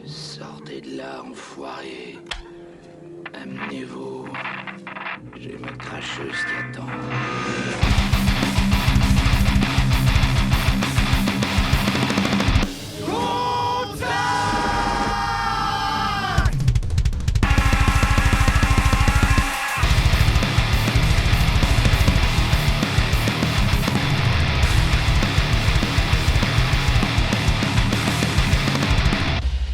Sortez de là, enfoiré. Amenez-vous. J'ai ma cracheuse qui attend.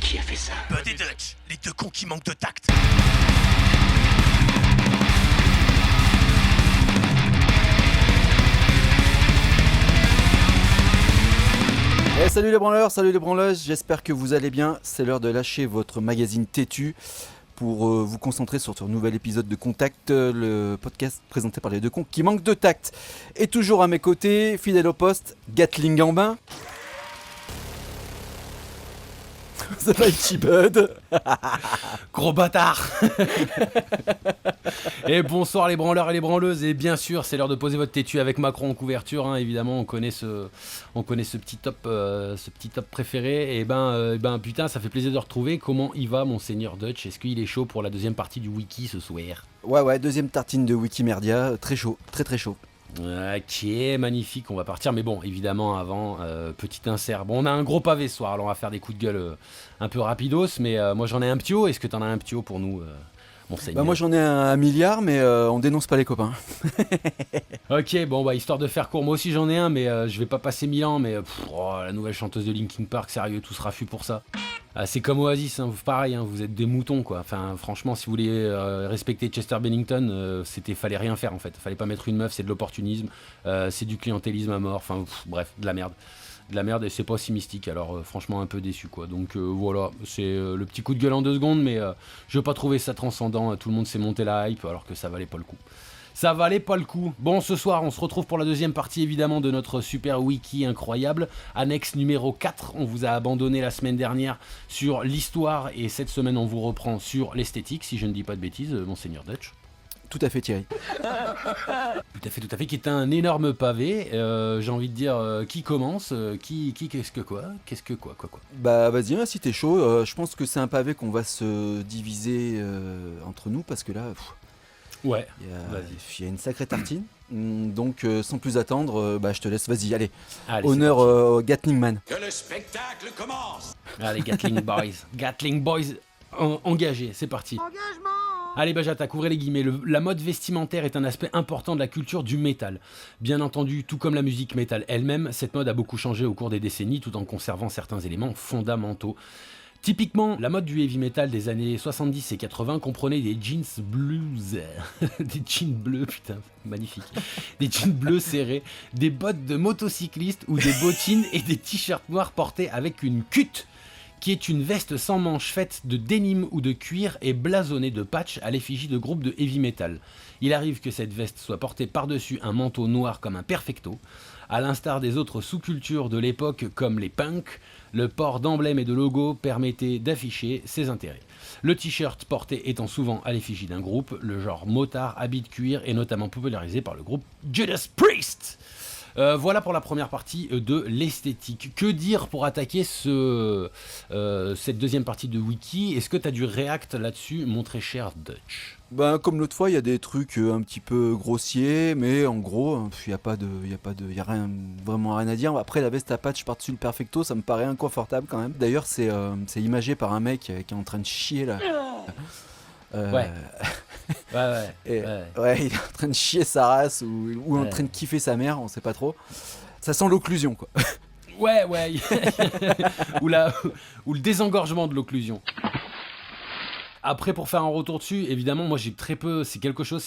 Qui a fait ça? Buddy Dutch, les deux cons qui manquent de tact. Salut les branleurs, salut les branleuses, j'espère que vous allez bien. C'est l'heure de lâcher votre magazine têtu pour vous concentrer sur ce nouvel épisode de Contact, le podcast présenté par les deux cons qui manquent de tact. Et toujours à mes côtés, fidèle au poste, Gatling en bain. The Mighty Bud. Gros bâtard. Et bonsoir les branleurs et les branleuses. Et bien sûr, c'est l'heure de poser votre têtu avec Macron en couverture, hein. Évidemment, on connaît ce petit top préféré. Et ben putain, ça fait plaisir de retrouver. Comment il va, monseigneur Dutch? Est-ce qu'il est chaud pour la deuxième partie du wiki ce soir? Ouais, deuxième tartine de Wikimerdia, très chaud, très chaud. Ok, magnifique, on va partir, mais bon, évidemment, avant, petit insert. Bon, on a un gros pavé ce soir, alors on va faire des coups de gueule un peu rapidos, mais moi j'en ai un petit haut. Est-ce que t'en as un petit haut pour nous, monseigneur? Moi j'en ai un milliard, mais on dénonce pas les copains. Ok, bon, histoire de faire court, moi aussi j'en ai un, mais je vais pas passer 1000 ans, mais la nouvelle chanteuse de Linkin Park, sérieux, tout sera fût pour ça. C'est comme Oasis, hein, pareil, hein, vous êtes des moutons quoi. Enfin, franchement, si vous voulez respecter Chester Bennington, fallait rien faire en fait. Fallait pas mettre une meuf, c'est de l'opportunisme, c'est du clientélisme à mort. Enfin, bref, de la merde et c'est pas si mystique. Alors, franchement, un peu déçu quoi. Donc voilà, c'est le petit coup de gueule en 2 secondes, mais je veux pas trouver ça transcendant. Tout le monde s'est monté la hype alors que ça valait pas le coup. Ça valait pas le coup. Bon, ce soir, on se retrouve pour la deuxième partie, évidemment, de notre super wiki incroyable. Annexe numéro 4, on vous a abandonné la semaine dernière sur l'histoire, et cette semaine, on vous reprend sur l'esthétique, si je ne dis pas de bêtises, monseigneur Dutch. Tout à fait Thierry. Tout à fait, qui est un énorme pavé. J'ai envie de dire, qui commence qu'est-ce que quoi? Bah vas-y, hein, si t'es chaud, je pense que c'est un pavé qu'on va se diviser entre nous, parce que là... Ouais, il y a une sacrée tartine, donc sans plus attendre, je te laisse, vas-y, allez honneur au Gatling Man. Que le spectacle commence. Allez, Gatling Boys, engagés, c'est parti. Engagement. Allez, j'attaque, ouvrez les guillemets. La mode vestimentaire est un aspect important de la culture du métal. Bien entendu, tout comme la musique métal elle-même, cette mode a beaucoup changé au cours des décennies, tout en conservant certains éléments fondamentaux. Typiquement, la mode du heavy metal des années 70 et 80 comprenait des jeans blues, des jeans bleus, putain, magnifique, des jeans bleus serrés, des bottes de motocycliste ou des bottines et des t-shirts noirs portés avec une cut, qui est une veste sans manches faite de denim ou de cuir et blasonnée de patchs à l'effigie de groupes de heavy metal. Il arrive que cette veste soit portée par-dessus un manteau noir comme un perfecto. À l'instar des autres sous-cultures de l'époque comme les punks, le port d'emblèmes et de logos permettait d'afficher ses intérêts. Le t-shirt porté étant souvent à l'effigie d'un groupe, le genre motard, habit de cuir est notamment popularisé par le groupe Judas Priest. Voilà pour la première partie de l'esthétique. Que dire pour attaquer cette deuxième partie de wiki? Est-ce que tu as du react là-dessus, mon très cher Dutch? Comme l'autre fois, il y a des trucs un petit peu grossiers, mais en gros, il y a vraiment rien à dire. Après, la veste à patch par-dessus le perfecto, ça me paraît inconfortable quand même. D'ailleurs, c'est imagé par un mec qui est en train de chier là. Ouais. Il est en train de chier sa race ou en train de kiffer sa mère, on sait pas trop. Ça sent l'occlusion quoi. Ouais. ou le désengorgement de l'occlusion. Après, pour faire un retour dessus, évidemment, moi j'ai très peu, c'est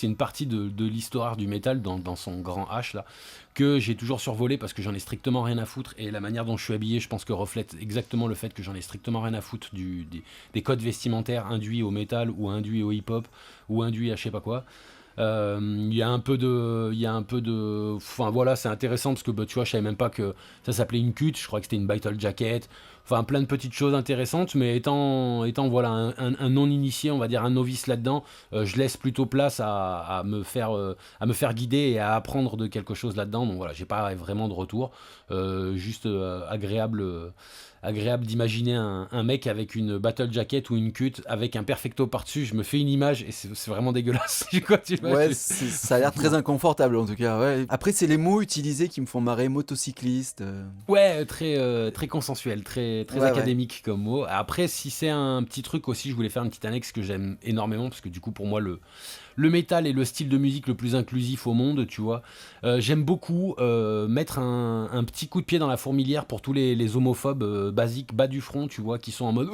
une partie de l'histoire du métal dans son grand H là, que j'ai toujours survolé parce que j'en ai strictement rien à foutre, et la manière dont je suis habillé, je pense que reflète exactement le fait que j'en ai strictement rien à foutre des codes vestimentaires induits au métal ou induits au hip-hop ou induits à je sais pas quoi. Il y a un peu de, enfin voilà, c'est intéressant parce que tu vois, je savais même pas que ça s'appelait une cut. Je crois que c'était une battle jacket. Enfin, plein de petites choses intéressantes, mais étant voilà un non-initié, on va dire un novice là-dedans, je laisse plutôt place à me faire guider et à apprendre de quelque chose là-dedans. Donc voilà, j'ai pas vraiment de retour, juste agréable d'imaginer un mec avec une battle jacket ou une cut avec un perfecto par-dessus. Je me fais une image et c'est vraiment dégueulasse. Ouais, ça a l'air très inconfortable en tout cas. Ouais. Après, c'est les mots utilisés qui me font marrer, motocycliste. Ouais, très consensuel, très Ouais, académique comme mot. Après, si c'est un petit truc aussi, je voulais faire une petite annexe que j'aime énormément parce que du coup, pour moi, le métal est le style de musique le plus inclusif au monde, tu vois. J'aime beaucoup mettre un petit coup de pied dans la fourmilière pour tous les homophobes basiques, bas du front, tu vois, qui sont en mode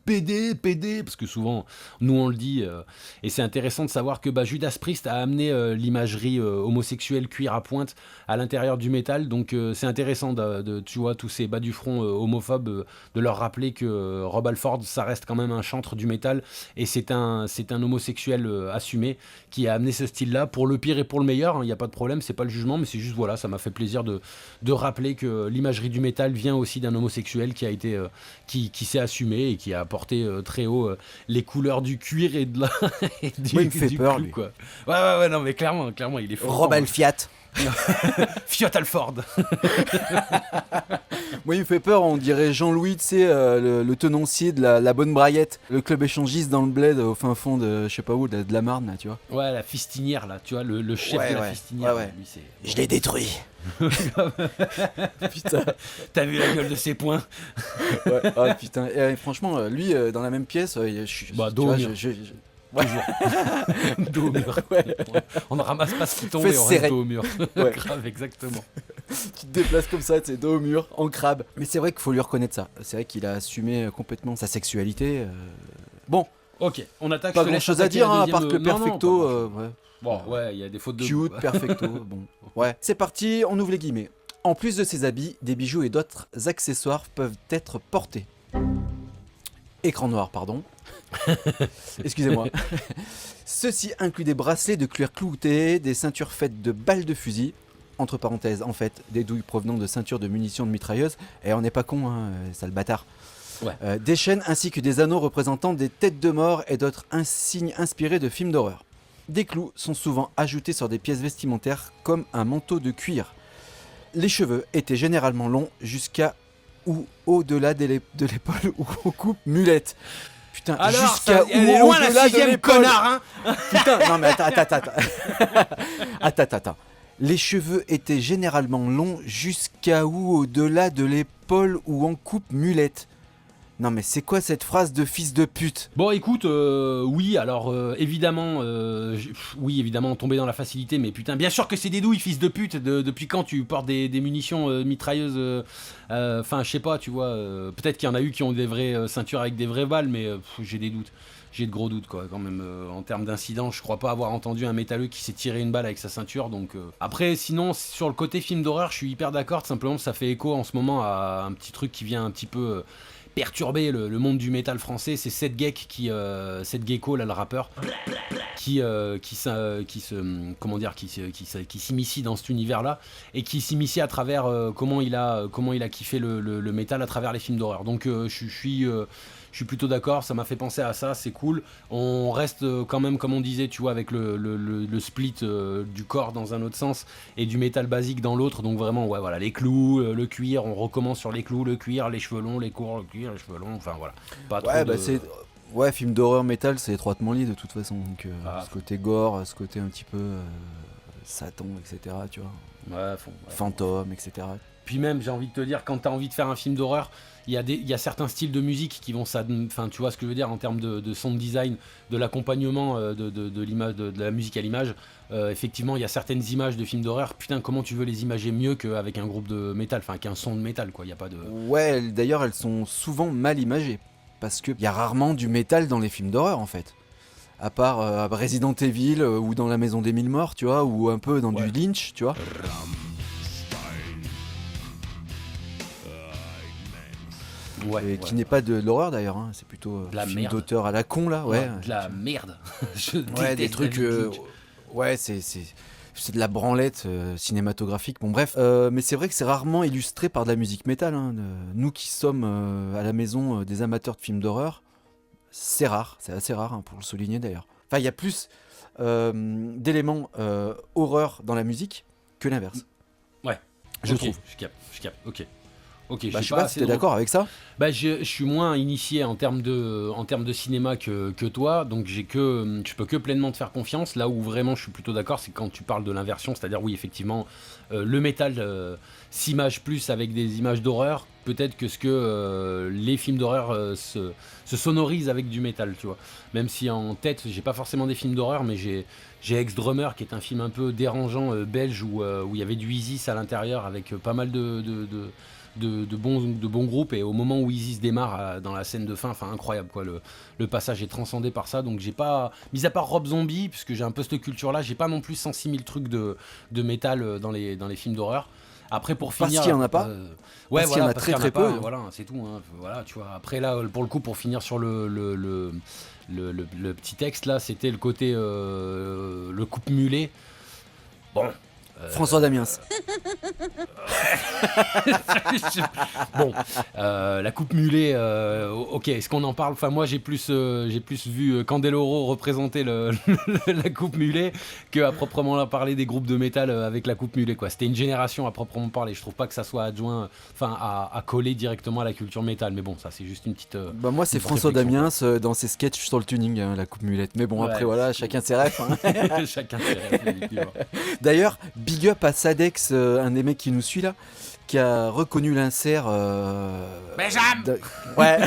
PD, parce que souvent, nous on le dit, et c'est intéressant de savoir que Judas Priest a amené l'imagerie homosexuelle cuir à pointe à l'intérieur du métal, donc c'est intéressant de tu vois, tous ces bas du front homophobes, de leur rappeler que Rob Halford, ça reste quand même un chantre du métal, et c'est un homosexuel assumé qui a amené ce style-là pour le pire et pour le meilleur, il n'y a pas de problème, c'est pas le jugement, mais c'est juste voilà, ça m'a fait plaisir de rappeler que l'imagerie du métal vient aussi d'un homosexuel qui a été qui s'est assumé et qui a porté très haut les couleurs du cuir et de la et du, Moi, il me fait du peur, clou, lui. quoi. Ouais, non mais clairement il est fort. Robal Fiat. Fiat Alford. Moi, il me fait peur, on dirait Jean-Louis, tu sais, le tenancier de la Bonne Braillette, le club échangiste dans le bled au fin fond de, je sais pas où, de la Marne, là, tu vois. Ouais, la fistinière là, tu vois, le chef Ouais, de la ouais. fistinière. Ouais. Lui, c'est... Je l'ai détruit. Putain. T'as vu la gueule de ses poings? Ouais. Ah, putain. Et, franchement, lui, dans la même pièce, dos au mur. Toujours. Dos au mur. Ouais. On ne ramasse pas ce qui tombe Fais et on serrer. reste dos au mur. Ouais. Grave, exactement. Tu te déplaces comme ça, tu sais, dos au mur, en crabe. Mais c'est vrai qu'il faut lui reconnaître ça. C'est vrai qu'il a assumé complètement sa sexualité. Bon, Ok, on attaque. pas je te grand laisse chose à attaquer dire, la hein, à deuxième, part que non, perfecto. pas grand-chose. Ouais. Bon, ouais, il y a des fautes de Cute, perfecto. Bon, ouais. C'est parti, on ouvre les guillemets. En plus de ses habits, des bijoux et d'autres accessoires peuvent être portés. Écran noir, pardon. Excusez-moi. Ceci inclut des bracelets de cuir clouté, des ceintures faites de balles de fusil, entre parenthèses, en fait, des douilles provenant de ceintures de munitions de mitrailleuses, et on n'est pas con, hein, sale bâtard. Ouais. Des chaînes ainsi que des anneaux représentant des têtes de mort et d'autres insignes inspirés de films d'horreur. Des clous sont souvent ajoutés sur des pièces vestimentaires comme un manteau de cuir. Les cheveux étaient généralement longs jusqu'à ou au-delà de l'épaule ou aux coupes mulettes. Putain, Alors, jusqu'à elle est ou loin la au-delà de sixième, l'épaule. connard, hein. Putain, non mais attends. Les cheveux étaient généralement longs jusqu'à ou au-delà de l'épaule ou en coupe mulette. Non mais c'est quoi cette phrase de fils de pute? Bon, écoute, oui, alors évidemment, oui, évidemment, tomber dans la facilité, mais putain, bien sûr que c'est des douilles, fils de pute. Depuis quand tu portes des munitions mitrailleuses? Enfin, je sais pas, tu vois. Peut-être qu'il y en a eu qui ont des vraies ceintures avec des vraies balles, mais j'ai des doutes. J'ai de gros doutes, quoi, quand même. En termes d'incident, je crois pas avoir entendu un métalleux qui s'est tiré une balle avec sa ceinture. Donc, après, sinon, sur le côté film d'horreur, je suis hyper d'accord. Simplement, ça fait écho en ce moment à un petit truc qui vient un petit peu perturber le monde du métal français. C'est Seth Gecko, là, le rappeur, qui s'immiscie dans cet univers-là et qui s'immiscie à travers comment il a kiffé le métal à travers les films d'horreur. Donc, je suis plutôt d'accord, ça m'a fait penser à ça, c'est cool. On reste quand même, comme on disait, tu vois, avec le split du corps dans un autre sens et du métal basique dans l'autre. Donc vraiment, ouais, voilà, les clous, le cuir, on recommence sur les clous, le cuir, les cheveux longs, les courts, le cuir, les cheveux longs, enfin voilà. Pas Ouais, trop bah c'est... Ouais, film d'horreur métal, c'est étroitement lié de toute façon. Donc, Ah. ce côté gore, ce côté un petit peu Satan, etc. Tu vois. Ouais, Fantôme, etc. Puis même, j'ai envie de te dire, quand t'as envie de faire un film d'horreur, il y a certains styles de musique qui vont enfin, tu vois ce que je veux dire en termes de sound design, de l'accompagnement de l'image, de la musique à l'image. Effectivement, il y a certaines images de films d'horreur. Putain, comment tu veux les imager mieux qu'avec un groupe de métal, enfin, avec un son de métal, quoi. Il y a pas de. Ouais, d'ailleurs, elles sont souvent mal imagées. Parce qu'il y a rarement du métal dans les films d'horreur, en fait. À part Resident Evil ou dans La Maison des Mille Morts, tu vois, ou un peu dans du Lynch, tu vois. et qui n'est pas de l'horreur d'ailleurs, hein. C'est plutôt De la film merde. d'auteur à la con là, ouais. De la merde. Je Ouais, des déteste trucs. David Lynch. Ouais, c'est de la branlette cinématographique. Bon, bref. Mais c'est vrai que c'est rarement illustré par de la musique métal, hein. Nous qui sommes à la maison des amateurs de films d'horreur, c'est rare. C'est assez rare, hein, pour le souligner d'ailleurs. Enfin, il y a plus d'éléments horreur dans la musique que l'inverse. Ouais. Je Ok, trouve. Je capte. Ok, Bah, je sais pas si t'es d'accord avec ça. Bah, je suis moins initié en termes de cinéma que toi, donc je peux que pleinement te faire confiance. Là où vraiment je suis plutôt d'accord, c'est quand tu parles de l'inversion, c'est-à-dire oui, effectivement, le métal s'image plus avec des images d'horreur, peut-être que ce que les films d'horreur se sonorisent avec du métal, tu vois. Même si en tête, j'ai pas forcément des films d'horreur, mais j'ai Ex-Drummer, qui est un film un peu dérangeant belge où il y avait du Isis à l'intérieur avec pas mal de bons groupes, et au moment où Isis démarre dans la scène de fin, enfin incroyable quoi, le passage est transcendé par ça, donc j'ai pas, mis à part Rob Zombie, puisque j'ai un peu cette culture là, j'ai pas non plus 106 000 trucs de métal dans les films d'horreur. Après pour finir, Parce qu'il y en a pas. Ouais, Parce qu'il y en a parce très qu'il y en très a pas, peu. voilà, c'est tout, hein, voilà, tu vois. Après là, pour le coup, pour finir sur le petit texte là, c'était le côté le coupe-mulet. Bon. François Damiens. Bon, la coupe mulet, ok, est-ce qu'on en parle? Enfin, moi j'ai plus vu Candeloro représenter la coupe mulet que à proprement parler des groupes de métal avec la coupe mulet, quoi. C'était une génération à proprement parler. Je trouve pas que ça soit adjoint, enfin à coller directement à la culture métal, mais bon, ça c'est juste une petite. Bah moi c'est une petite François réflexion, Damiens dans ses sketchs sur le tuning, hein, la coupe mulette. Mais bon, Ouais. après voilà, chacun ses refs, hein. quoi. Chacun ses rêves, effectivement. D'ailleurs, big up à Sadex, un des mecs qui nous suit là, qui a reconnu l'insert. Benjamin de- Ouais,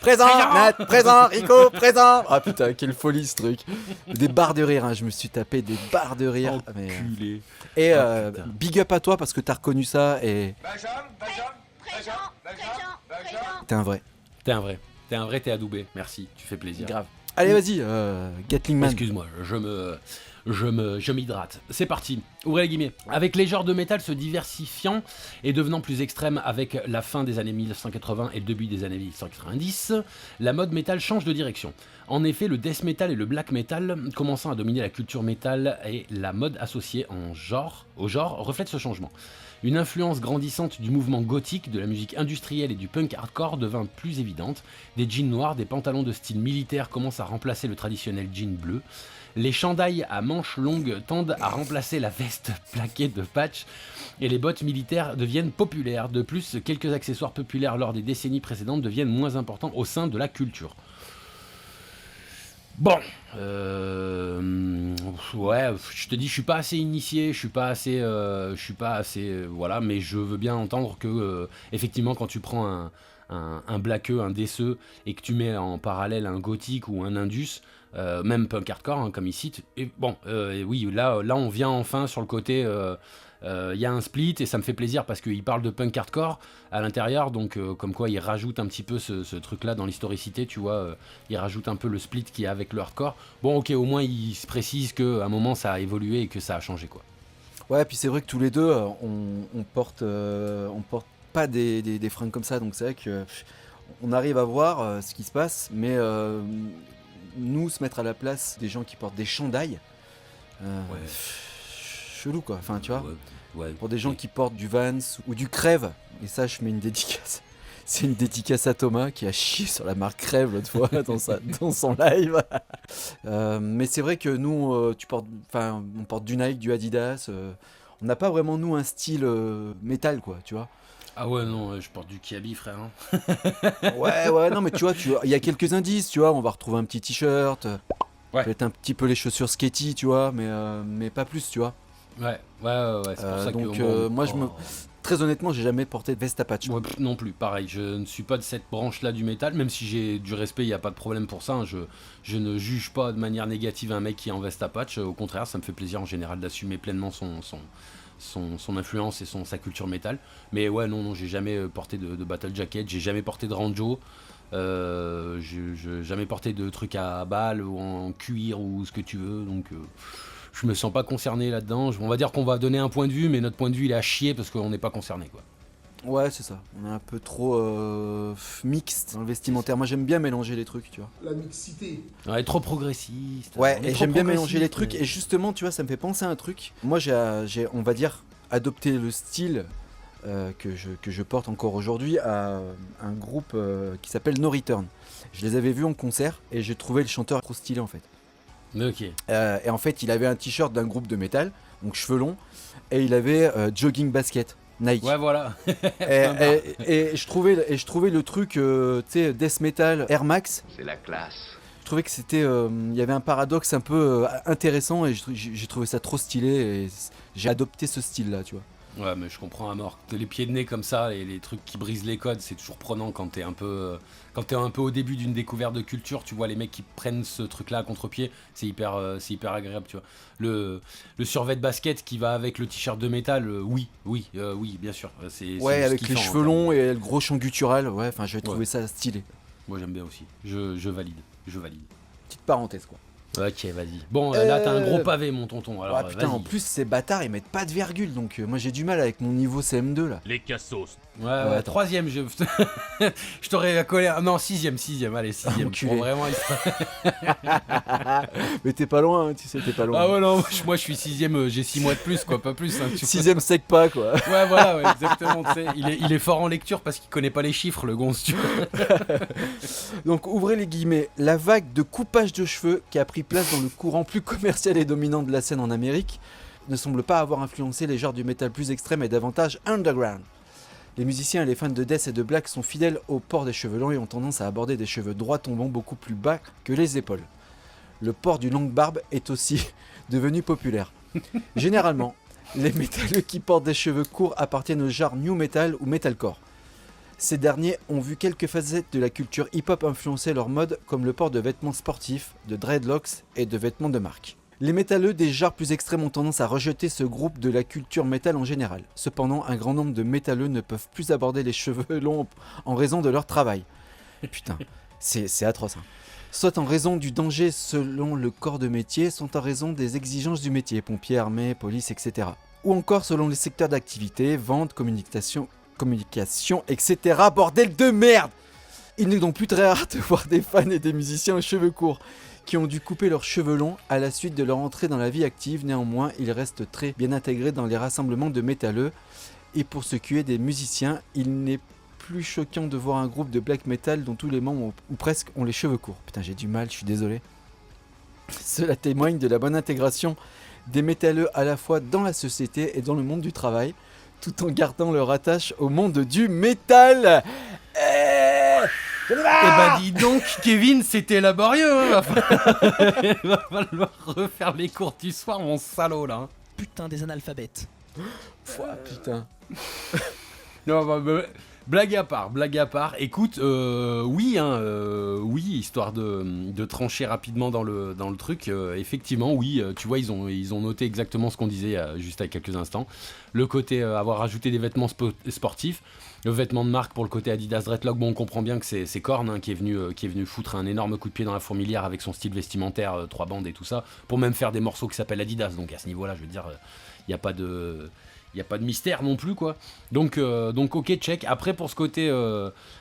présent, Nat, présent, Rico, présent. Ah putain, quelle folie ce truc. Des barres de rire, hein. Je me suis tapé des barres de rire. Mais, Enculé. Et putain. big up à toi parce que t'as reconnu ça et t'es un vrai. T'es un vrai, t'es adoubé. Merci, tu fais plaisir. Grave. Allez, vas-y, Gatling Man. Excuse-moi, je m'hydrate. C'est parti, ouvrez les guillemets. Avec les genres de métal se diversifiant et devenant plus extrêmes avec la fin des années 1980 et le début des années 1990, la mode métal change de direction. En effet, le death metal et le black metal, commençant à dominer la culture métal et la mode associée au genre, reflètent ce changement. Une influence grandissante du mouvement gothique, de la musique industrielle et du punk hardcore devint plus évidente. Des jeans noirs, des pantalons de style militaire commencent à remplacer le traditionnel jean bleu. Les chandails à manches longues tendent à remplacer la veste plaquée de patch et les bottes militaires deviennent populaires. De plus, quelques accessoires populaires lors des décennies précédentes deviennent moins importants au sein de la culture. Bon, ouais, je te dis, je suis pas assez initié, je suis pas assez, voilà, mais je veux bien entendre que, effectivement, quand tu prends un blackeux, un DSE, et que tu mets en parallèle un gothique ou un indus, même punk hardcore, hein, comme ici, et bon, oui, là, on vient enfin sur le côté. Il y a un split et ça me fait plaisir parce qu'il parle de punk hardcore à l'intérieur, donc comme quoi il rajoute un petit peu ce truc là dans l'historicité, tu vois, il rajoute un peu le split qu'il y a avec le hardcore. Bon, ok, au moins il se précise qu'à un moment ça a évolué et que ça a changé, quoi. Ouais, puis c'est vrai que tous les deux, on porte pas des fringues comme ça, donc c'est vrai que on arrive à voir ce qui se passe, mais nous se mettre à la place des gens qui portent des chandails, Ouais. chelou quoi. Enfin, tu vois. Ouais. Pour des gens qui portent du Vans ou du Crève, et ça je mets une dédicace. C'est une dédicace à Thomas qui a chié sur la marque Crève l'autre fois dans son live. Mais c'est vrai que nous, on porte du Nike, du Adidas. On n'a pas vraiment nous un style métal quoi, tu vois. Ah ouais, non, je porte du Kiabi, frère. Hein. Ouais, non mais tu vois, il y a quelques indices, tu vois. On va retrouver un petit t-shirt. Ouais. Peut-être un petit peu les chaussures sketchy, tu vois, mais pas plus, tu vois. Ouais, c'est pour ça donc, que... bon, moi, très honnêtement, j'ai jamais porté de veste à patch. Ouais, non plus, pareil, je ne suis pas de cette branche-là du métal, même si j'ai du respect, il n'y a pas de problème pour ça, hein, je ne juge pas de manière négative un mec qui est en veste à patch, au contraire, ça me fait plaisir en général d'assumer pleinement son influence et sa culture métal. Mais ouais, non, j'ai jamais porté de battle jacket, j'ai jamais porté de ranjo, j'ai jamais porté de trucs à balles ou en cuir ou ce que tu veux, donc... je me sens pas concerné là-dedans. On va dire qu'on va donner un point de vue, mais notre point de vue il est à chier parce qu'on n'est pas concerné, quoi. Ouais, c'est ça. On est un peu trop mixte dans le vestimentaire. Moi, j'aime bien mélanger les trucs, tu vois. La mixité. Ouais, trop progressiste. Ouais, On est et trop j'aime bien progressiste, mélanger les trucs. mais- Et justement, tu vois, ça me fait penser à un truc. Moi, j'ai on va dire, adopté le style que je porte encore aujourd'hui à un groupe qui s'appelle No Return. Je les avais vus en concert et j'ai trouvé le chanteur trop stylé, en fait. Ok. Et en fait, il avait un t-shirt d'un groupe de métal, donc cheveux longs, et il avait jogging basket Nike. Ouais, voilà. Et je trouvais le truc, tu sais, death metal Air Max. C'est la classe. Je trouvais que c'était, il y avait un paradoxe un peu intéressant et j'ai trouvé ça trop stylé et j'ai adopté ce style-là, tu vois. Ouais, mais je comprends à mort. Les pieds de nez comme ça, et les trucs qui brisent les codes, c'est toujours prenant quand t'es un peu, au début d'une découverte de culture. Tu vois les mecs qui prennent ce truc-là à contre-pied, c'est hyper agréable, tu vois. Le survêt de basket qui va avec le t-shirt de métal, oui, bien sûr. Ouais, juste avec les kiffant, cheveux hein. longs et le gros chant guttural, ouais, enfin j'ai trouvé Ouais. ça stylé. Moi j'aime bien aussi. Je valide. Petite parenthèse quoi. Ok, vas-y. Bon, là t'as un gros pavé, mon tonton. Alors, Ah putain, vas-y. en plus ces bâtards ils mettent pas de virgule donc moi j'ai du mal avec mon niveau CM2 là. Les cassos. Ouais, attends. troisième, je t'aurais collé. Non, sixième, allez, sixième. Enculé. Pour vraiment. Mais t'es pas loin, hein, tu sais, t'es pas loin. Ah ouais, non, moi je suis sixième, j'ai 6 mois de plus, quoi, pas plus. Hein, tu vois. Sixième sec pas quoi. Ouais, voilà, ouais, exactement. Tu sais, il est fort en lecture parce qu'il connaît pas les chiffres, le gonze, tu vois. Donc ouvrez les guillemets, la vague de coupage de cheveux qui a pris place dans le courant plus commercial et dominant de la scène en Amérique ne semble pas avoir influencé les genres du métal plus extrême et davantage underground. Les musiciens et les fans de death et de black sont fidèles au port des cheveux longs et ont tendance à aborder des cheveux droits tombant beaucoup plus bas que les épaules. Le port du longue barbe est aussi devenu populaire. Généralement, les métalleux qui portent des cheveux courts appartiennent au genre new metal ou metalcore. Ces derniers ont vu quelques facettes de la culture hip-hop influencer leur mode, comme le port de vêtements sportifs, de dreadlocks et de vêtements de marque. Les métalleux des genres plus extrêmes ont tendance à rejeter ce groupe de la culture métal en général. Cependant, un grand nombre de métalleux ne peuvent plus aborder les cheveux longs en raison de leur travail. Putain, c'est atroce. Hein. Soit en raison du danger selon le corps de métier, soit en raison des exigences du métier, pompiers, armée, police, etc. Ou encore selon les secteurs d'activité, vente, communication, etc. Bordel de merde! Il n'est donc plus très rare de voir des fans et des musiciens aux cheveux courts qui ont dû couper leurs cheveux longs à la suite de leur entrée dans la vie active. Néanmoins, ils restent très bien intégrés dans les rassemblements de métalleux. Et pour ce qui est des musiciens, il n'est plus choquant de voir un groupe de black metal dont tous les membres ou presque ont les cheveux courts. Putain, j'ai du mal, je suis désolé. Cela témoigne de la bonne intégration des métalleux à la fois dans la société et dans le monde du travail, tout en gardant leur attache au monde du métal. Eh bah dis donc, Kevin, c'était laborieux. Hein. Va falloir refaire les cours du soir, mon salaud là. Hein. Putain des analphabètes. Putain. Non, blague à part. Écoute, oui, histoire de trancher rapidement dans le truc. Effectivement, oui, tu vois, ils ont noté exactement ce qu'on disait juste à quelques instants. Le côté avoir rajouté des vêtements sportifs, le vêtement de marque pour le côté Adidas Dreadlock. Bon, on comprend bien que c'est Korn hein, qui est venu foutre un énorme coup de pied dans la fourmilière avec son style vestimentaire, 3 bandes et tout ça, pour même faire des morceaux qui s'appellent Adidas. Donc à ce niveau-là, je veux dire, il n'y a pas de mystère non plus quoi. Donc ok, check. Après pour ce côté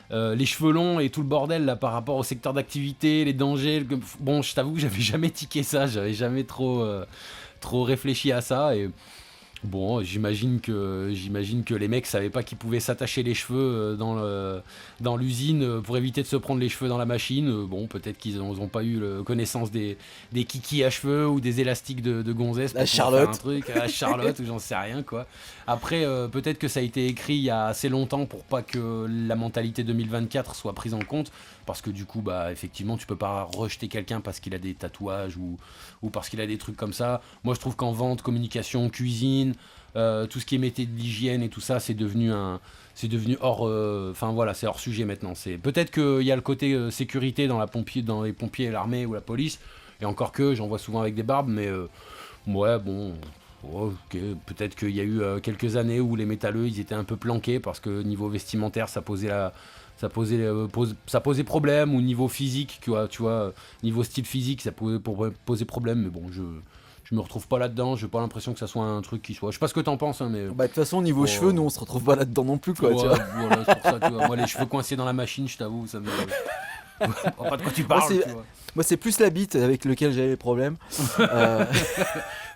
les cheveux longs et tout le bordel là par rapport au secteur d'activité, les dangers, bon je t'avoue que j'avais jamais tiqué ça, j'avais jamais trop réfléchi à ça et bon j'imagine que les mecs savaient pas qu'ils pouvaient s'attacher les cheveux dans l'usine pour éviter de se prendre les cheveux dans la machine. Bon peut-être qu'ils ont pas eu connaissance des kikis à cheveux ou des élastiques de gonzesse pour La pouvoir Charlotte. faire un truc à la Charlotte ou j'en sais rien quoi. Après peut-être que ça a été écrit il y a assez longtemps pour pas que la mentalité 2024 soit prise en compte parce que du coup bah effectivement tu peux pas rejeter quelqu'un parce qu'il a des tatouages ou parce qu'il a des trucs comme ça. Moi je trouve qu'en vente, communication, cuisine, tout ce qui est métier de l'hygiène et tout ça c'est devenu hors enfin voilà, c'est hors sujet maintenant. C'est peut-être qu'il y a le côté sécurité dans les pompiers, l'armée ou la police et encore que j'en vois souvent avec des barbes mais ouais bon ok, peut-être qu'il y a eu quelques années où les métalleux ils étaient un peu planqués parce que niveau vestimentaire ça posait problème ou niveau physique tu vois niveau style physique ça pouvait poser problème mais bon je me retrouve pas là-dedans, j'ai pas l'impression que ça soit un truc qui soit... Je sais pas ce que t'en penses, hein, mais... Bah de toute façon niveau cheveux, nous on se retrouve pas là-dedans non plus quoi. Ouais, Tu vois. voilà, c'est pour ça, tu vois. Moi, les cheveux coincés dans la machine, je t'avoue, ça me... Je vois pas de quoi tu parles, tu vois. Moi c'est plus la bite avec lequel j'avais les problèmes.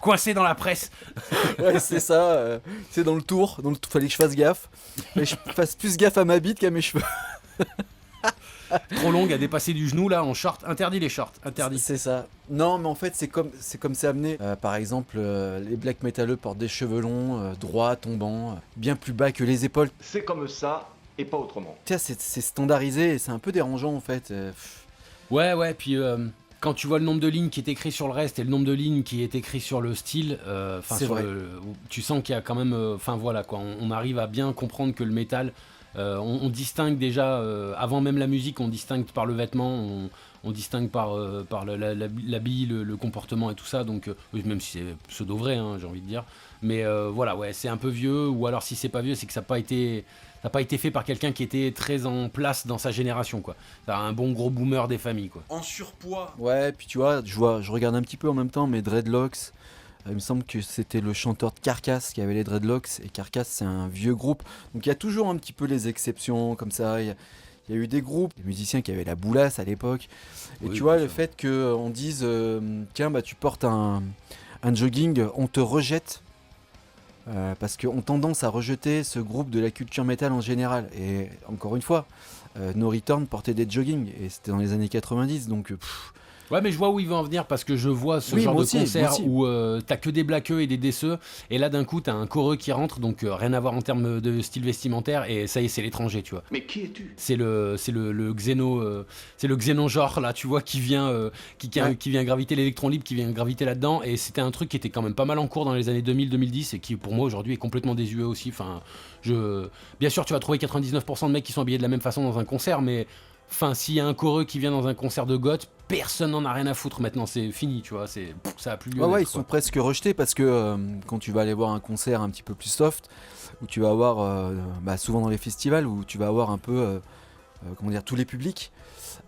Coincé dans la presse. Ouais c'est ça, c'est dans le tour, fallait que je fasse gaffe. Et je fasse plus gaffe à ma bite qu'à mes cheveux. Trop longue à dépasser du genou là en short, interdit les shorts, interdit. C'est ça. Non mais en fait c'est comme c'est amené. Par exemple les black métalleux portent des cheveux longs, droits, tombants, bien plus bas que les épaules. C'est comme ça et pas autrement. Tiens c'est standardisé et c'est un peu dérangeant en fait. Ouais, puis quand tu vois le nombre de lignes qui est écrit sur le reste et le nombre de lignes qui est écrit sur le style, C'est vrai. tu sens qu'il y a quand même, voilà quoi, on arrive à bien comprendre que le métal, on distingue déjà, avant même la musique, on distingue par le vêtement, on distingue par l'habit, le comportement et tout ça, donc même si c'est pseudo vrai, hein, j'ai envie de dire, mais voilà, ouais, c'est un peu vieux, ou alors si c'est pas vieux, c'est que ça n'a pas été fait par quelqu'un qui était très en place dans sa génération, quoi. C'est un bon gros boomer des familles, quoi. En surpoids. Ouais, puis tu vois, je regarde un petit peu en même temps, mais Dreadlocks, il me semble que c'était le chanteur de Carcass qui avait les Dreadlocks, et Carcass c'est un vieux groupe, donc il y a toujours un petit peu les exceptions comme ça, il y a eu des groupes, des musiciens qui avaient la boulasse à l'époque, et Oui, tu vois bien le sûr. fait qu'on dise, tiens bah tu portes un jogging, on te rejette, parce qu'on a tendance à rejeter ce groupe de la culture métal en général, et encore une fois, No Return portait des joggings, et c'était dans les années 90, donc... Ouais, mais je vois où il veut en venir parce que je vois ce Oui, genre moi de aussi, concert moi aussi. où t'as que des blackeux et des déceux, et là d'un coup t'as un choreux qui rentre, donc rien à voir en termes de style vestimentaire, et ça y est, c'est l'étranger, tu vois. Mais qui es-tu? C'est le xéno, c'est le xénon genre là, tu vois, qui vient graviter l'électron libre, qui vient graviter là-dedans, et c'était un truc qui était quand même pas mal en cours dans les années 2000-2010 et qui pour moi aujourd'hui est complètement désuet aussi. Enfin, bien sûr, tu vas trouver 99% de mecs qui sont habillés de la même façon dans un concert, mais enfin, s'il y a un choreux qui vient dans un concert de goth, personne n'en a rien à foutre maintenant, c'est fini, tu vois, ça a plus lieu Ouais, d'être, ils sont quoi. presque rejetés parce que quand tu vas aller voir un concert un petit peu plus soft, où tu vas avoir, souvent dans les festivals, où tu vas avoir un peu, comment dire, tous les publics,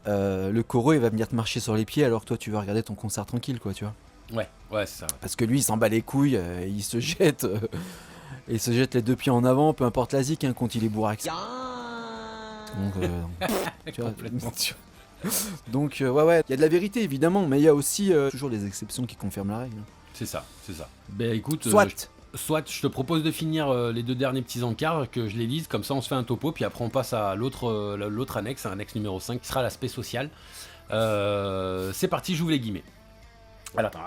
le choreux il va venir te marcher sur les pieds alors que toi tu vas regarder ton concert tranquille, quoi, tu vois. Ouais, c'est ça. Parce que lui il s'en bat les couilles, il se jette, il se jette les deux pieds en avant, peu importe la zik, hein, quand il est bourrax. Donc, tu vois, Complètement. donc ouais, il y a de la vérité évidemment, mais il y a aussi toujours des exceptions qui confirment la règle. C'est ça. Ben écoute, Soit. je te propose de finir les deux derniers petits encarts, que je les lise, comme ça on se fait un topo, puis après on passe à l'autre annexe, annexe numéro 5, qui sera l'aspect social. C'est parti, j'ouvre les guillemets. Alors attends,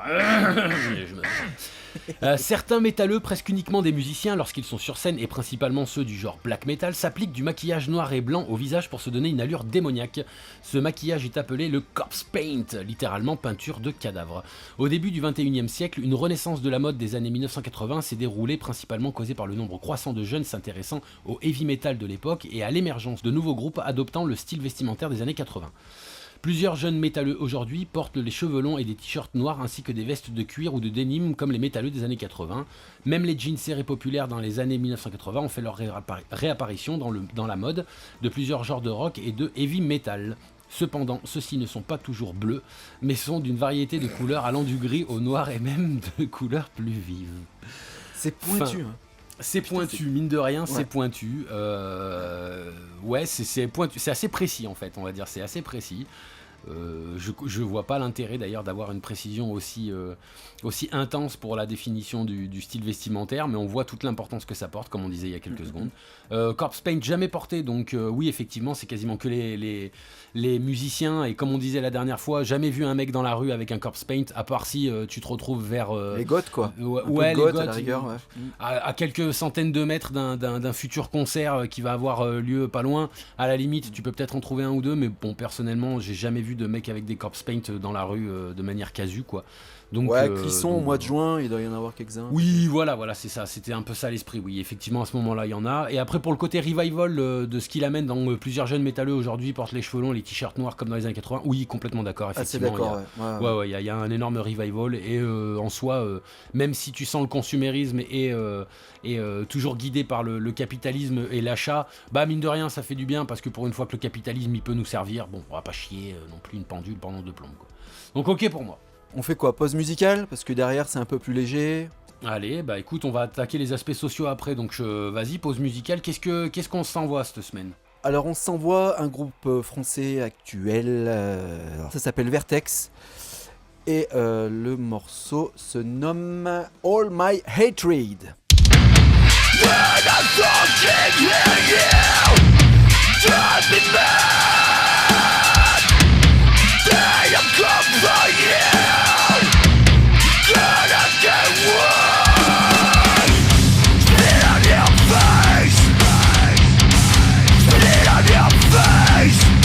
certains métalleux, presque uniquement des musiciens, lorsqu'ils sont sur scène, et principalement ceux du genre black metal, s'appliquent du maquillage noir et blanc au visage pour se donner une allure démoniaque. Ce maquillage est appelé le corpse paint, littéralement peinture de cadavre. Au début du 21e siècle, une renaissance de la mode des années 1980 s'est déroulée, principalement causée par le nombre croissant de jeunes s'intéressant au heavy metal de l'époque et à l'émergence de nouveaux groupes adoptant le style vestimentaire des années 80. Plusieurs jeunes métalleux aujourd'hui portent les cheveux longs et des t-shirts noirs ainsi que des vestes de cuir ou de denim comme les métalleux des années 80. Même les jeans serrés populaires dans les années 1980 ont fait leur réapparition dans la mode de plusieurs genres de rock et de heavy metal. Cependant, ceux-ci ne sont pas toujours bleus, mais sont d'une variété de couleurs allant du gris au noir et même de couleurs plus vives. C'est pointu. Fin. Hein. C'est pointu, mine de rien, c'est Ouais. pointu. Ouais, c'est pointu, c'est assez précis en fait, on va dire, c'est assez précis. Je vois pas l'intérêt d'ailleurs d'avoir une précision aussi intense pour la définition du style vestimentaire, mais on voit toute l'importance que ça porte, comme on disait il y a quelques secondes. Corpse paint jamais porté, donc oui, effectivement, c'est quasiment que les musiciens, et comme on disait la dernière fois, jamais vu un mec dans la rue avec un corpse paint, à part si tu te retrouves vers... Les goths quoi. ouais, les les goths à la goths, rigueur. Ouais. à quelques centaines de mètres d'un futur concert qui va avoir lieu pas loin, à la limite tu peux peut-être en trouver un ou deux, mais bon, personnellement j'ai jamais vu de mecs avec des corpse paint dans la rue de manière casu, quoi. Donc, Ouais, Clisson au donc, mois de juin, il doit y en avoir quelques-uns. oui, voilà, c'est ça, c'était un peu ça l'esprit, oui, effectivement, à ce moment-là, il y en a. Et après, pour le côté revival de ce qu'il amène dans plusieurs jeunes métalleux aujourd'hui, portent les cheveux longs, les t-shirts noirs comme dans les années 80, oui, complètement d'accord, Ah, c'est effectivement. d'accord. Ouais. Il y a un énorme revival, et en soi, même si tu sens le consumérisme et toujours guidé par le capitalisme et l'achat, bah mine de rien, ça fait du bien, parce que pour une fois que le capitalisme, il peut nous servir, bon, on va pas chier non plus une pendule pendant 2 plombes, quoi. Donc ok pour moi. On fait quoi? Pause musicale? Parce que derrière c'est un peu plus léger. Allez, bah écoute, on va attaquer les aspects sociaux après, donc vas-y, pause musicale. Qu'est-ce qu'on s'envoie cette semaine? Alors on s'envoie un groupe français actuel, ça s'appelle Vertex, et le morceau se nomme All My Hatred. Face!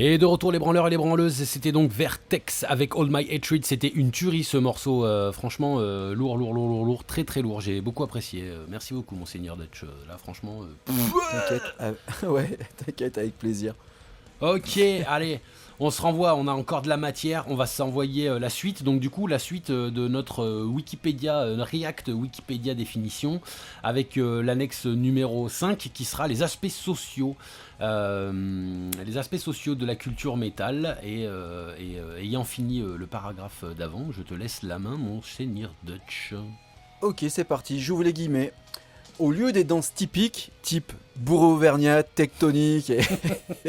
Et de retour les branleurs et les branleuses, c'était donc Vertex avec All My Hatred, c'était une tuerie ce morceau, franchement lourd, très très lourd, j'ai beaucoup apprécié, merci beaucoup monseigneur Dutch, là franchement... T'inquiète, avec plaisir. Ok, allez, on se renvoie, on a encore de la matière, on va s'envoyer la suite, donc du coup la suite de notre Wikipédia, React Wikipédia définition, avec l'annexe numéro 5 qui sera les aspects sociaux de la culture métal, et ayant fini le paragraphe d'avant, je te laisse la main monseigneur Dutch. Ok, c'est parti, j'ouvre les guillemets. Au lieu des danses typiques, type bourreau auvergnat, tectonique et...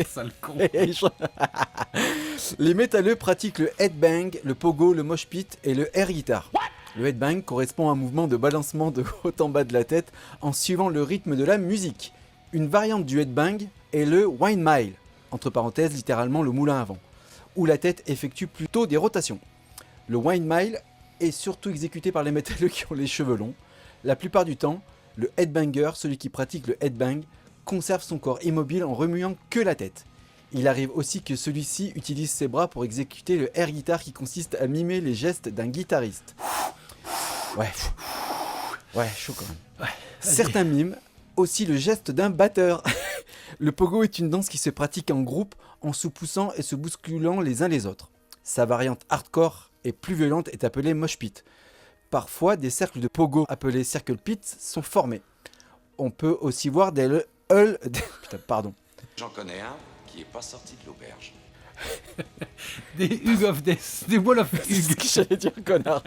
Sale con. Les métalleux pratiquent le headbang, le pogo, le mosh pit et le air guitar. Le headbang correspond à un mouvement de balancement de haut en bas de la tête en suivant le rythme de la musique. Une variante du headbang est le wind mile, entre parenthèses littéralement le moulin à vent, où la tête effectue plutôt des rotations. Le wind mile est surtout exécuté par les métalleux qui ont les cheveux longs. La plupart du temps, le headbanger, celui qui pratique le headbang, conserve son corps immobile en remuant que la tête. Il arrive aussi que celui-ci utilise ses bras pour exécuter le air guitar qui consiste à mimer les gestes d'un guitariste. Ouais, chaud quand même. Ouais, certains miment aussi le geste d'un batteur. Le pogo est une danse qui se pratique en groupe en se poussant et se bousculant les uns les autres. Sa variante hardcore et plus violente est appelée mosh pit. Parfois, des cercles de pogo appelés circle pits sont formés. On peut aussi voir des J'en connais un qui est pas sorti de l'auberge. Des Hug of Death, des Wall of C'est ce Hug. que j'allais dire, connard.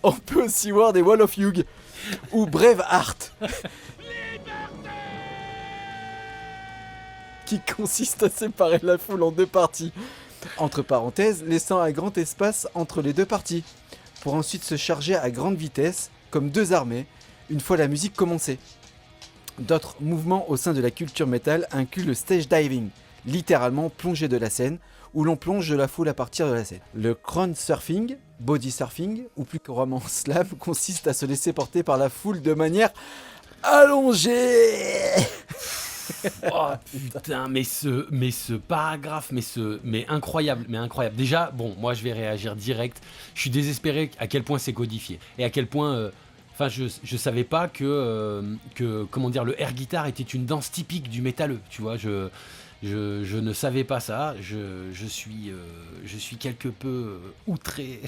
On peut aussi voir des Wall of Hug ou Braveheart, qui consiste à séparer la foule en deux parties, entre parenthèses, laissant un grand espace entre les deux parties, pour ensuite se charger à grande vitesse, comme deux armées, une fois la musique commencée. D'autres mouvements au sein de la culture métal incluent le stage diving, littéralement plonger de la scène, où l'on plonge de la foule à partir de la scène. Le crowd surfing, body surfing, ou plus couramment slam, consiste à se laisser porter par la foule de manière allongée. Oh putain, mais ce paragraphe, mais incroyable. Déjà, bon, moi je vais réagir direct. Je suis désespéré à quel point c'est codifié et à quel point, je savais pas que comment dire, le air guitar était une danse typique du métalleux. Tu vois, je ne savais pas ça. Je suis quelque peu outré,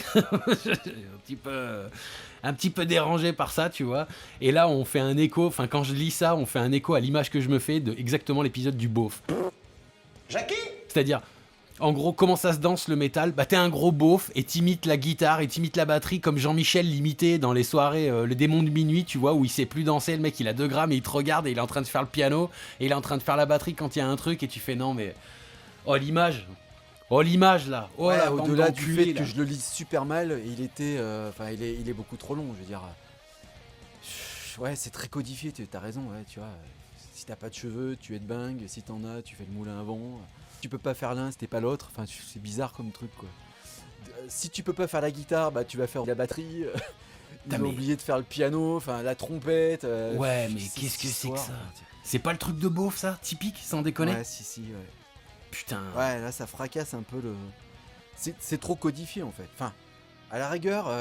un petit peu dérangé par ça, tu vois. Et là, on fait un écho. Enfin, quand je lis ça, on fait un écho à l'image que je me fais de exactement l'épisode du beauf. Jackie ? C'est-à-dire, en gros, comment ça se danse le métal ? Bah, t'es un gros beauf et t'imites la guitare et t'imites la batterie comme Jean-Michel l'imitait dans les soirées Le Démon de Minuit, tu vois, où il sait plus danser. Le mec, il a 2 grammes et il te regarde et il est en train de faire le piano et il est en train de faire la batterie quand il y a un truc et tu fais non, mais. Oh, l'image là. Oh, Ouais, la au-delà bande du d'enculés, fait là. que je le lis super mal, il est beaucoup trop long, je veux dire. Ouais, c'est très codifié, t'as raison, ouais, tu vois. Si t'as pas de cheveux, tu headbang, si t'en as, tu fais le moulin à vent. Tu peux pas faire l'un si t'es pas l'autre, enfin c'est bizarre comme truc quoi. Si tu peux pas faire la guitare, bah tu vas faire la batterie. Ils ont oublié de faire le piano, enfin la trompette. Ouais, mais qu'est-ce que c'est que ça ? C'est pas le truc de beauf, ça, typique, sans déconner ? Ouais, si, ouais. Putain. Ouais, là ça fracasse un peu le. C'est trop codifié en fait. Enfin, à la rigueur,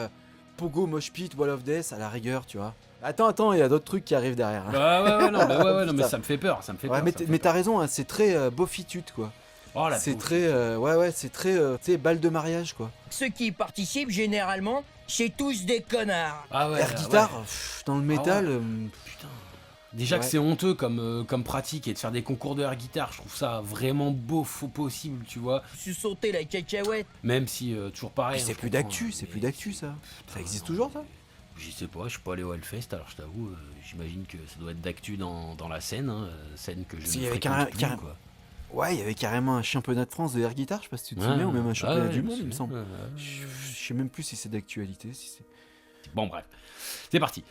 Pogo, Mosh Pit, Wall of Death, à la rigueur, tu vois. Attends, il y a d'autres trucs qui arrivent derrière. Non, mais ça me fait peur, Ouais, mais t'as raison, hein, c'est très beaufitude quoi. Oh, la c'est beauf. très, c'est très, tu sais, balle de mariage quoi. Ceux qui y participent, généralement, c'est tous des connards. Ah ouais, Air guitar, ouais. dans le métal. Putain. Déjà que c'est honteux comme pratique et de faire des concours de air guitar, je trouve ça vraiment beau, faux possible, tu vois. Se sauter la cacahuète. Même si, toujours pareil. C'est plus d'actu, c'est plus d'actu ça. Ça existe toujours ça. Je sais pas, je suis pas allé au Hellfest, alors je t'avoue, j'imagine que ça doit être d'actu dans la scène, hein, scène que je ne fréquente plus, quoi. Ouais, il y avait carrément un championnat de France de air guitar, je sais pas si tu te souviens, ou même un championnat du monde, il me semble. Je sais même plus si c'est d'actualité. Bon, bref, c'est parti.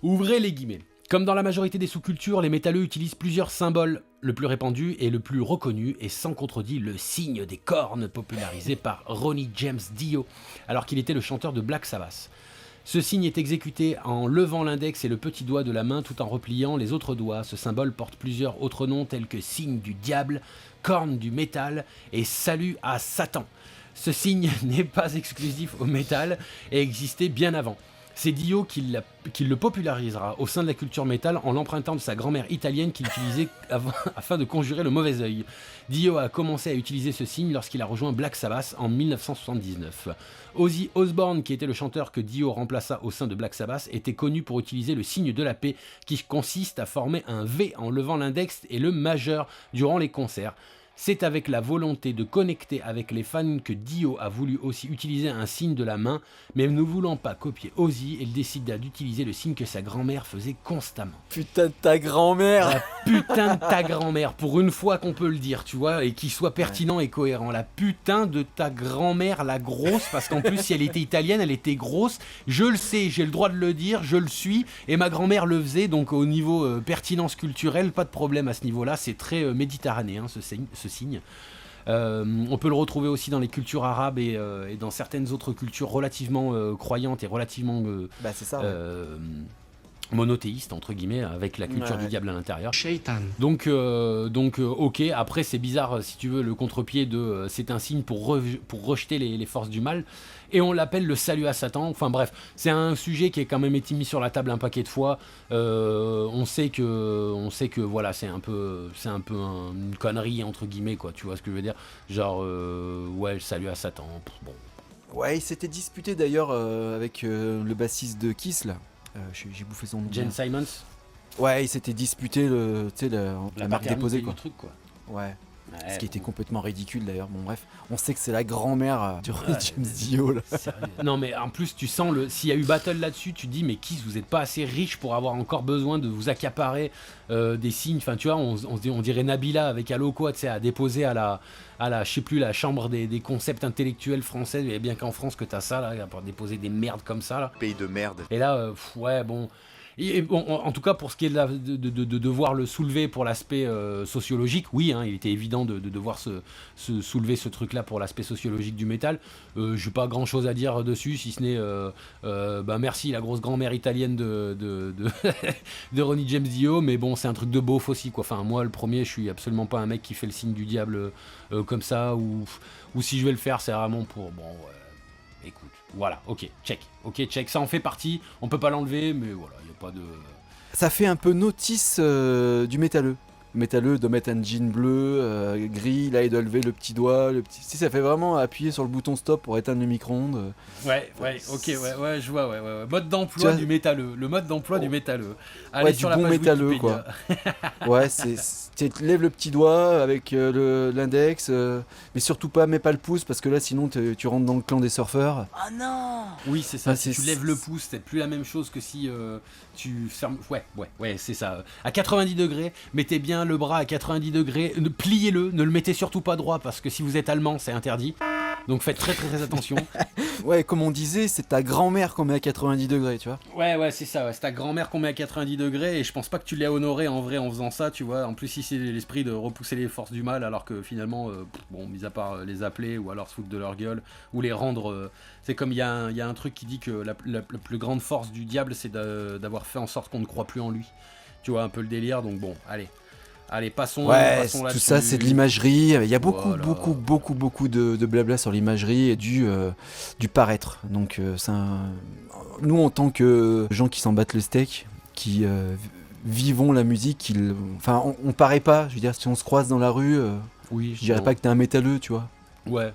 Ouvrez les guillemets. Comme dans la majorité des sous-cultures, les métalleux utilisent plusieurs symboles. Le plus répandu et le plus reconnu est sans contredit le signe des cornes, popularisé par Ronnie James Dio, alors qu'il était le chanteur de Black Sabbath. Ce signe est exécuté en levant l'index et le petit doigt de la main tout en repliant les autres doigts. Ce symbole porte plusieurs autres noms tels que signe du diable, corne du métal et salut à Satan. Ce signe n'est pas exclusif au métal et existait bien avant. C'est Dio qui le popularisera au sein de la culture métal en l'empruntant de sa grand-mère italienne qu'il utilisait afin de conjurer le mauvais œil. Dio a commencé à utiliser ce signe lorsqu'il a rejoint Black Sabbath en 1979. Ozzy Osbourne, qui était le chanteur que Dio remplaça au sein de Black Sabbath, était connu pour utiliser le signe de la paix qui consiste à former un V en levant l'index et le majeur durant les concerts. C'est avec la volonté de connecter avec les fans que Dio a voulu aussi utiliser un signe de la main, mais ne voulant pas copier Ozzy, il décida d'utiliser le signe que sa grand-mère faisait constamment. Putain de ta grand-mère. La putain de ta grand-mère, pour une fois qu'on peut le dire, tu vois, et qu'il soit pertinent et cohérent. La putain de ta grand-mère, la grosse, parce qu'en plus, si elle était italienne, elle était grosse. Je le sais, j'ai le droit de le dire, je le suis, et ma grand-mère le faisait, donc au niveau pertinence culturelle, pas de problème à ce niveau-là. C'est très méditerranéen, ce signe. On peut le retrouver aussi dans les cultures arabes et dans certaines autres cultures relativement croyantes et relativement C'est ça. monothéistes entre guillemets, avec la culture du diable à l'intérieur. Shaitan. Donc ok, après c'est bizarre si tu veux le contre-pied de c'est un signe pour rejeter les forces du mal, et on l'appelle le salut à Satan. Enfin bref, c'est un sujet qui est quand même été mis sur la table un paquet de fois. On sait que voilà, c'est un peu une connerie entre guillemets, quoi, tu vois ce que je veux dire, genre ouais, le salut à Satan. Bon. Ouais, il s'était disputé d'ailleurs avec le bassiste de Kiss là. J'ai bouffé son nom. Gene Simmons. Ouais, il s'était disputé la marque déposée, quoi. Du truc, quoi. Ouais. Ouais, Ce qui était complètement ridicule d'ailleurs. Bon bref, on sait que c'est la grand-mère du Ronnie James Dio là. Sérieux. Non mais en plus tu sens s'il y a eu battle là-dessus, tu te dis mais Kiss, vous êtes pas assez riche pour avoir encore besoin de vous accaparer des signes. Enfin tu vois, on dirait Nabila avec Aloko, tu sais, à déposer à la je sais plus, la chambre des concepts intellectuels français. Il y a bien qu'en France que t'as ça là, pour déposer des merdes comme ça là. Pays de merde. Et là ouais bon. Et bon, en tout cas, pour ce qui est de devoir le soulever pour l'aspect sociologique, oui, hein, il était évident de devoir se soulever ce truc-là pour l'aspect sociologique du métal. J'ai pas grand-chose à dire dessus, si ce n'est merci la grosse grand-mère italienne de Ronnie James Dio, mais bon, c'est un truc de beauf aussi, quoi. Enfin, moi, le premier, je suis absolument pas un mec qui fait le signe du diable comme ça, ou si je vais le faire, c'est vraiment pour... Bon, écoute, voilà, ok, check, ça en fait partie, on peut pas l'enlever, mais voilà, il n'y a pas de... Ça fait un peu notice du métalleux. Le métalleux doit mettre un jean bleu, gris, là il doit lever le petit doigt, Si ça fait vraiment appuyer sur le bouton stop pour éteindre le micro-ondes. Ouais, ok, ouais, je vois, ouais. Mode d'emploi du métalleux, le mode d'emploi du métalleux. Allez sur du la bon page métalleux, Wikipédia. quoi. Ouais, tu lèves le petit doigt avec l'index, mais surtout mets pas le pouce, parce que là sinon tu rentres dans le clan des surfeurs. Oh non! Oui, c'est ça, Ah, si tu lèves le pouce, c'est plus la même chose que si tu fermes... Ouais, c'est ça. À 90 degrés, mettez bien le bras à 90 degrés, pliez-le, ne le mettez surtout pas droit, parce que si vous êtes allemand, c'est interdit. Donc faites très très attention. Ouais, comme on disait, c'est ta grand-mère qu'on met à 90 degrés, tu vois. Ouais, c'est ça, c'est ta grand-mère qu'on met à 90 degrés, et je pense pas que tu l'aies honoré en vrai en faisant ça, tu vois. En plus, si c'est l'esprit de repousser les forces du mal, alors que finalement, mis à part les appeler, ou alors se foutre de leur gueule, ou les rendre... c'est comme il y a un truc qui dit que la plus grande force du diable, c'est d'avoir fait en sorte qu'on ne croit plus en lui. Tu vois, un peu le délire, donc bon, allez, passons là-dessus. Tout ça c'est de l'imagerie, il y a beaucoup de blabla sur l'imagerie et du paraître. Donc nous en tant que gens qui s'en battent le steak, qui vivons la musique, on paraît pas, je veux dire, si on se croise dans la rue, oui, je dirais pas que t'es un métalleux, tu vois. Ouais,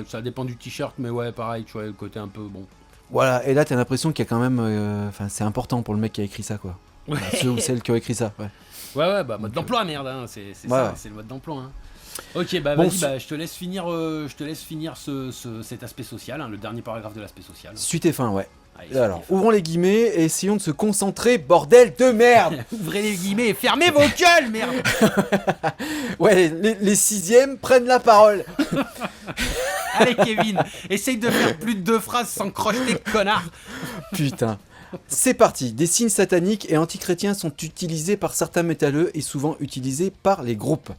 ça dépend du t-shirt, mais ouais, pareil, tu vois, le côté un peu bon. Voilà, et là t'as l'impression qu'il y a quand même, c'est important pour le mec qui a écrit ça, quoi. Ouais. Ceux ou celles qui ont écrit ça, ouais. Ouais, mode d'emploi, merde, hein, c'est ça, c'est le mode d'emploi. Hein. Ok, vas-y, je te laisse finir cet aspect social, hein, le dernier paragraphe de l'aspect social. Suite et fin, ouais. Allez, alors, ouvrons les guillemets et essayons de se concentrer, bordel de merde. Ouvrez les guillemets et fermez vos gueules, merde. Ouais, les sixièmes prennent la parole. Allez, Kevin, essaye de faire plus de 2 phrases sans crocheter, connard. Putain. C'est parti. Des signes sataniques et antichrétiens sont utilisés par certains métalleux et souvent utilisés par les groupes.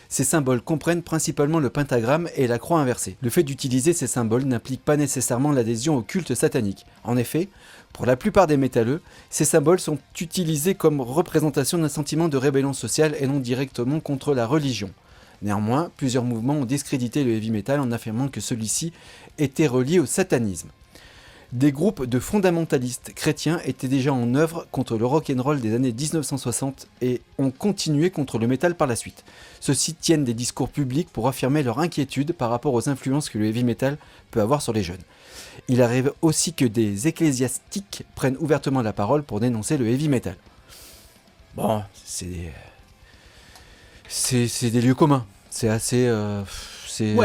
Ces symboles comprennent principalement le pentagramme et la croix inversée. Le fait d'utiliser ces symboles n'implique pas nécessairement l'adhésion au culte satanique. En effet, pour la plupart des métalleux, ces symboles sont utilisés comme représentation d'un sentiment de rébellion sociale et non directement contre la religion. Néanmoins, plusieurs mouvements ont discrédité le heavy metal en affirmant que celui-ci était relié au satanisme. Des groupes de fondamentalistes chrétiens étaient déjà en œuvre contre le rock'n'roll des années 1960 et ont continué contre le métal par la suite. Ceux-ci tiennent des discours publics pour affirmer leur inquiétude par rapport aux influences que le heavy metal peut avoir sur les jeunes. Il arrive aussi que des ecclésiastiques prennent ouvertement la parole pour dénoncer le heavy metal. Bon, c'est des lieux communs. C'est assez... C'est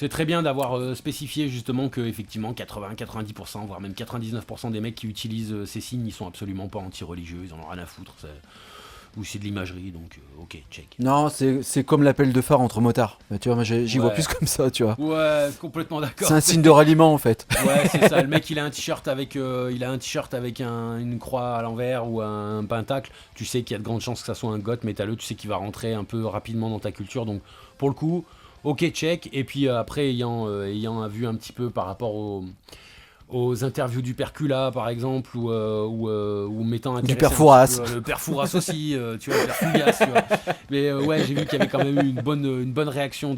très bien d'avoir spécifié justement que effectivement 80-90%, voire même 99% des mecs qui utilisent ces signes, ils sont absolument pas anti-religieux, ils en ont rien à foutre. Ou c'est de l'imagerie, donc ok, check. Non, c'est comme l'appel de phare entre motards. Bah, tu vois, moi j'y vois plus comme ça, tu vois. Ouais, complètement d'accord. C'est un signe de ralliement en fait. Ouais, c'est ça. Le mec, il a un t-shirt avec, une croix à l'envers ou un pentacle. Tu sais qu'il y a de grandes chances que ça soit un goth métalleux. Tu sais qu'il va rentrer un peu rapidement dans ta culture. Donc, pour le coup, ok, check. Et puis après, ayant vu un petit peu par rapport aux interviews du Percula par exemple ou mettant du Père Fouras, le Père Fouras aussi, tu vois, le Père Fougas, tu vois. Mais ouais, j'ai vu qu'il y avait quand même eu une bonne réaction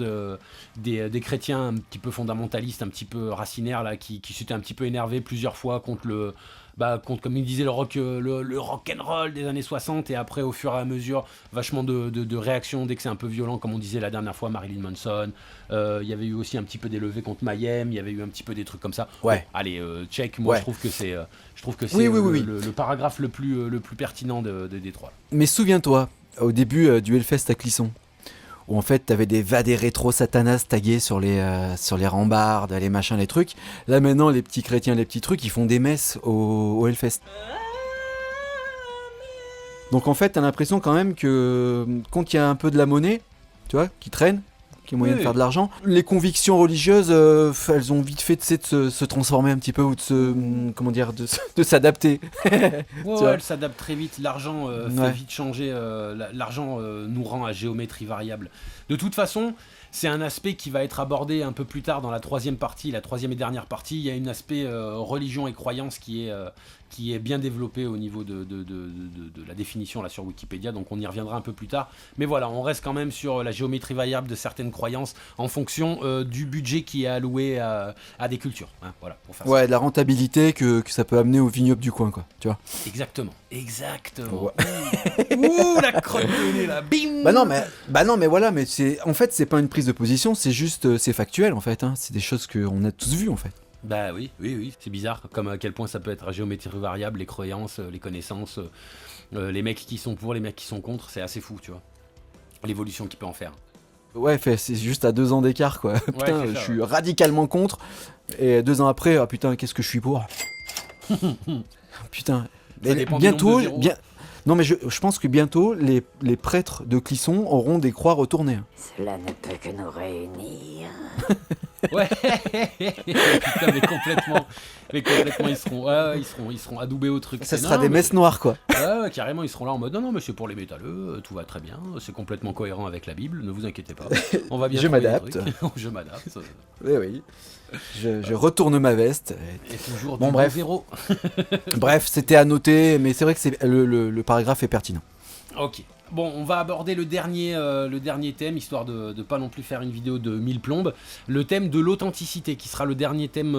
des chrétiens un petit peu fondamentalistes, un petit peu racinaires là, qui s'étaient un petit peu énervés plusieurs fois contre contre, comme il disait, le rock'n'roll des années 60, et après au fur et à mesure vachement de réactions dès que c'est un peu violent, comme on disait la dernière fois, Marilyn Manson. Il y avait eu aussi un petit peu des levées contre Mayhem, il y avait eu un petit peu des trucs comme ça. Ouais. Bon, allez, check. Moi, ouais. Je trouve que c'est oui. le paragraphe le plus pertinent des trois. Mais souviens-toi, au début du Hellfest à Clisson, où en fait t'avais des vadés rétro satanas tagués sur les rambardes, les machins, les trucs. Là maintenant, les petits chrétiens, les petits trucs, ils font des messes au Hellfest. Donc en fait, t'as l'impression quand même que quand il y a un peu de la monnaie, tu vois, qui traîne, qui est moyen de faire de l'argent, les convictions religieuses, elles ont vite fait de se transformer un petit peu ou de s'adapter. Ouais, elles s'adaptent très vite. L'argent fait vite changer. L'argent nous rend à géométrie variable. De toute façon, c'est un aspect qui va être abordé un peu plus tard dans la troisième et dernière partie. Il y a un aspect religion et croyance qui est bien développé au niveau de la définition là sur Wikipédia, donc on y reviendra un peu plus tard. Mais voilà, on reste quand même sur la géométrie variable de certaines croyances en fonction du budget qui est alloué à des cultures. Hein, voilà, pour faire ça. De la rentabilité que ça peut amener au vignoble du coin, quoi. Tu vois. Exactement. Ouais. Ouh, la crotte de nez là, bim. Bah non, mais voilà, mais c'est pas une prise de position, c'est juste, c'est factuel en fait. Hein. C'est des choses qu'on a tous vues en fait. Bah oui, c'est bizarre, comme à quel point ça peut être à géométrie variable, les croyances, les connaissances, les mecs qui sont pour, les mecs qui sont contre, c'est assez fou, tu vois. L'évolution qu'il peut en faire. Ouais, c'est juste à 2 ans d'écart, quoi. Putain, ouais, je suis radicalement contre, et 2 ans après, ah putain, qu'est-ce que je suis pour. Putain, bientôt, non mais je pense que bientôt, les prêtres de Clisson auront des croix retournées. Cela ne peut que nous réunir. Ouais, putain, mais complètement, ils seront adoubés au truc. Ça sera des messes noires, quoi. Ouais, carrément, ils seront là en mode non, mais c'est pour les métalleux, tout va très bien, c'est complètement cohérent avec la Bible, ne vous inquiétez pas, on va bien. Je m'adapte. Je m'adapte. Oui. Je retourne ma veste. Et toujours bon, du bref. zéro. Bref, c'était à noter, mais c'est vrai que le paragraphe est pertinent. Ok. Bon, on va aborder le dernier thème, histoire de ne pas non plus faire une vidéo de 1000 plombes. Le thème de l'authenticité, qui sera le dernier thème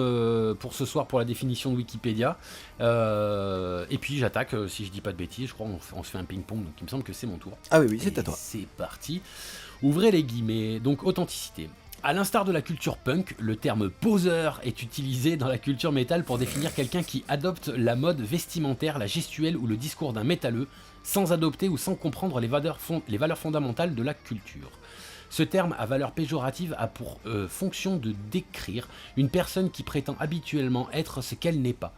pour ce soir pour la définition de Wikipédia. Et puis j'attaque, si je dis pas de bêtises, je crois on se fait un ping-pong, donc il me semble que c'est mon tour. Ah oui, c'est à toi. C'est parti. Ouvrez les guillemets. Donc, authenticité. À l'instar de la culture punk, le terme poseur est utilisé dans la culture métal pour définir quelqu'un qui adopte la mode vestimentaire, la gestuelle ou le discours d'un métalleux, sans adopter ou sans comprendre les valeurs fondamentales de la culture. Ce terme à valeur péjorative a pour fonction de décrire une personne qui prétend habituellement être ce qu'elle n'est pas.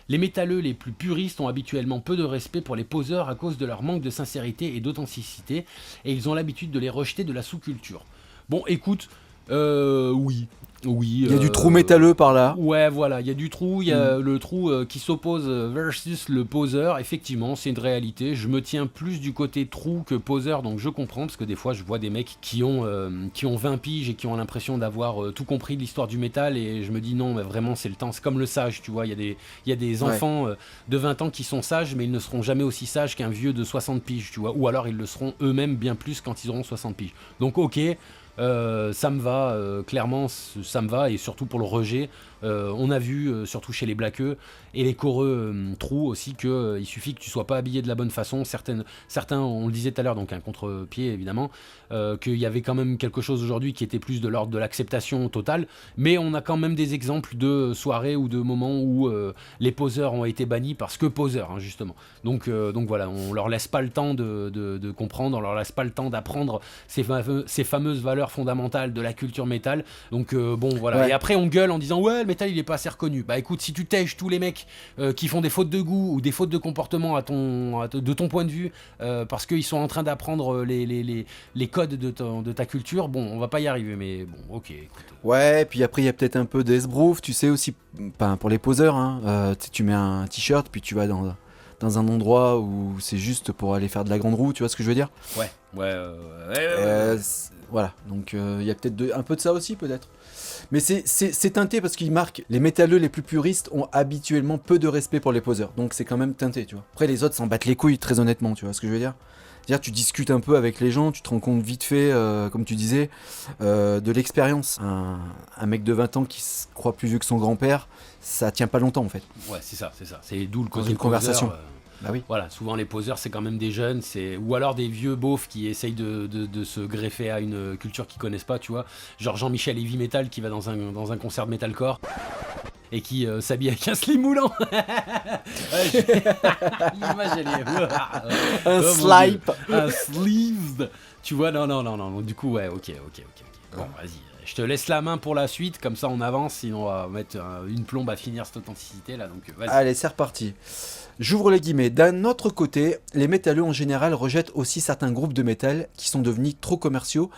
Les métalleux les plus puristes ont habituellement peu de respect pour les poseurs à cause de leur manque de sincérité et d'authenticité, et ils ont l'habitude de les rejeter de la sous-culture. Bon, écoute, oui. Oui. Il y a du trou métalleux par là. Ouais, voilà, il y a du trou, il y a le trou qui s'oppose versus le poseur. Effectivement, c'est une réalité. Je me tiens plus du côté trou que poseur, donc je comprends, parce que des fois, je vois des mecs qui ont 20 piges et qui ont l'impression d'avoir tout compris de l'histoire du métal, et je me dis non, mais vraiment, c'est le temps. C'est comme le sage, tu vois. Il y a des enfants de 20 ans qui sont sages, mais ils ne seront jamais aussi sages qu'un vieux de 60 piges, tu vois. Ou alors, ils le seront eux-mêmes bien plus quand ils auront 60 piges. Donc, ok. Ça me va, clairement ça me va, et surtout pour le rejet, on a vu, surtout chez les blaqueux et les coreux trous aussi, que il suffit que tu sois pas habillé de la bonne façon. Certains, on le disait tout à l'heure, donc un contre-pied évidemment, qu'il y avait quand même quelque chose aujourd'hui qui était plus de l'ordre de l'acceptation totale, mais on a quand même des exemples de soirées ou de moments où les poseurs ont été bannis parce que poseurs, hein, justement. Donc voilà, on leur laisse pas le temps de comprendre, on leur laisse pas le temps d'apprendre ces fameuses valeurs fondamentales de la culture métal. Donc bon voilà, Ouais. et après on gueule en disant ouais, le métal il est pas assez reconnu. Bah écoute, si tu tèches tous les mecs qui font des fautes de goût ou des fautes de comportement de ton point de vue, parce qu'ils sont en train d'apprendre les codes de ta culture, bon, on va pas y arriver, mais bon, ok, écoute. Ouais, puis après il y a peut-être un peu d'esbrouf, tu sais aussi, pas pour les poseurs, hein, tu mets un t-shirt, puis tu vas dans un endroit où c'est juste pour aller faire de la grande roue, tu vois ce que je veux dire? Ouais. Voilà, donc il y a peut-être un peu de ça aussi, peut-être. Mais c'est teinté parce qu'ils marquent, les métalleux les plus puristes ont habituellement peu de respect pour les poseurs, donc c'est quand même teinté, tu vois. Après les autres s'en battent les couilles, très honnêtement, tu vois ce que je veux dire? C'est-à-dire tu discutes un peu avec les gens, tu te rends compte vite fait, comme tu disais, de l'expérience. Un mec de 20 ans qui se croit plus vieux que son grand-père, ça tient pas longtemps en fait. Ouais, c'est ça. C'est d'où le Dans côté une conversation. poseur, Bah oui. Voilà, souvent les poseurs c'est quand même des jeunes, ou alors des vieux beaufs qui essayent de se greffer à une culture qu'ils connaissent pas, tu vois. Genre Jean-Michel Heavy Metal qui va dans un concert de metalcore et qui s'habille avec un slim moulant. L'image elle est... Un mon slipe. Dieu. Un sleeved. Tu vois, non. Donc, du coup, ouais, ok. Bon, vas-y. Je te laisse la main pour la suite, comme ça on avance, sinon on va mettre une plombe à finir cette authenticité là, donc vas-y. Allez, c'est reparti. J'ouvre les guillemets. D'un autre côté, les métalleux en général rejettent aussi certains groupes de métal qui sont devenus trop commerciaux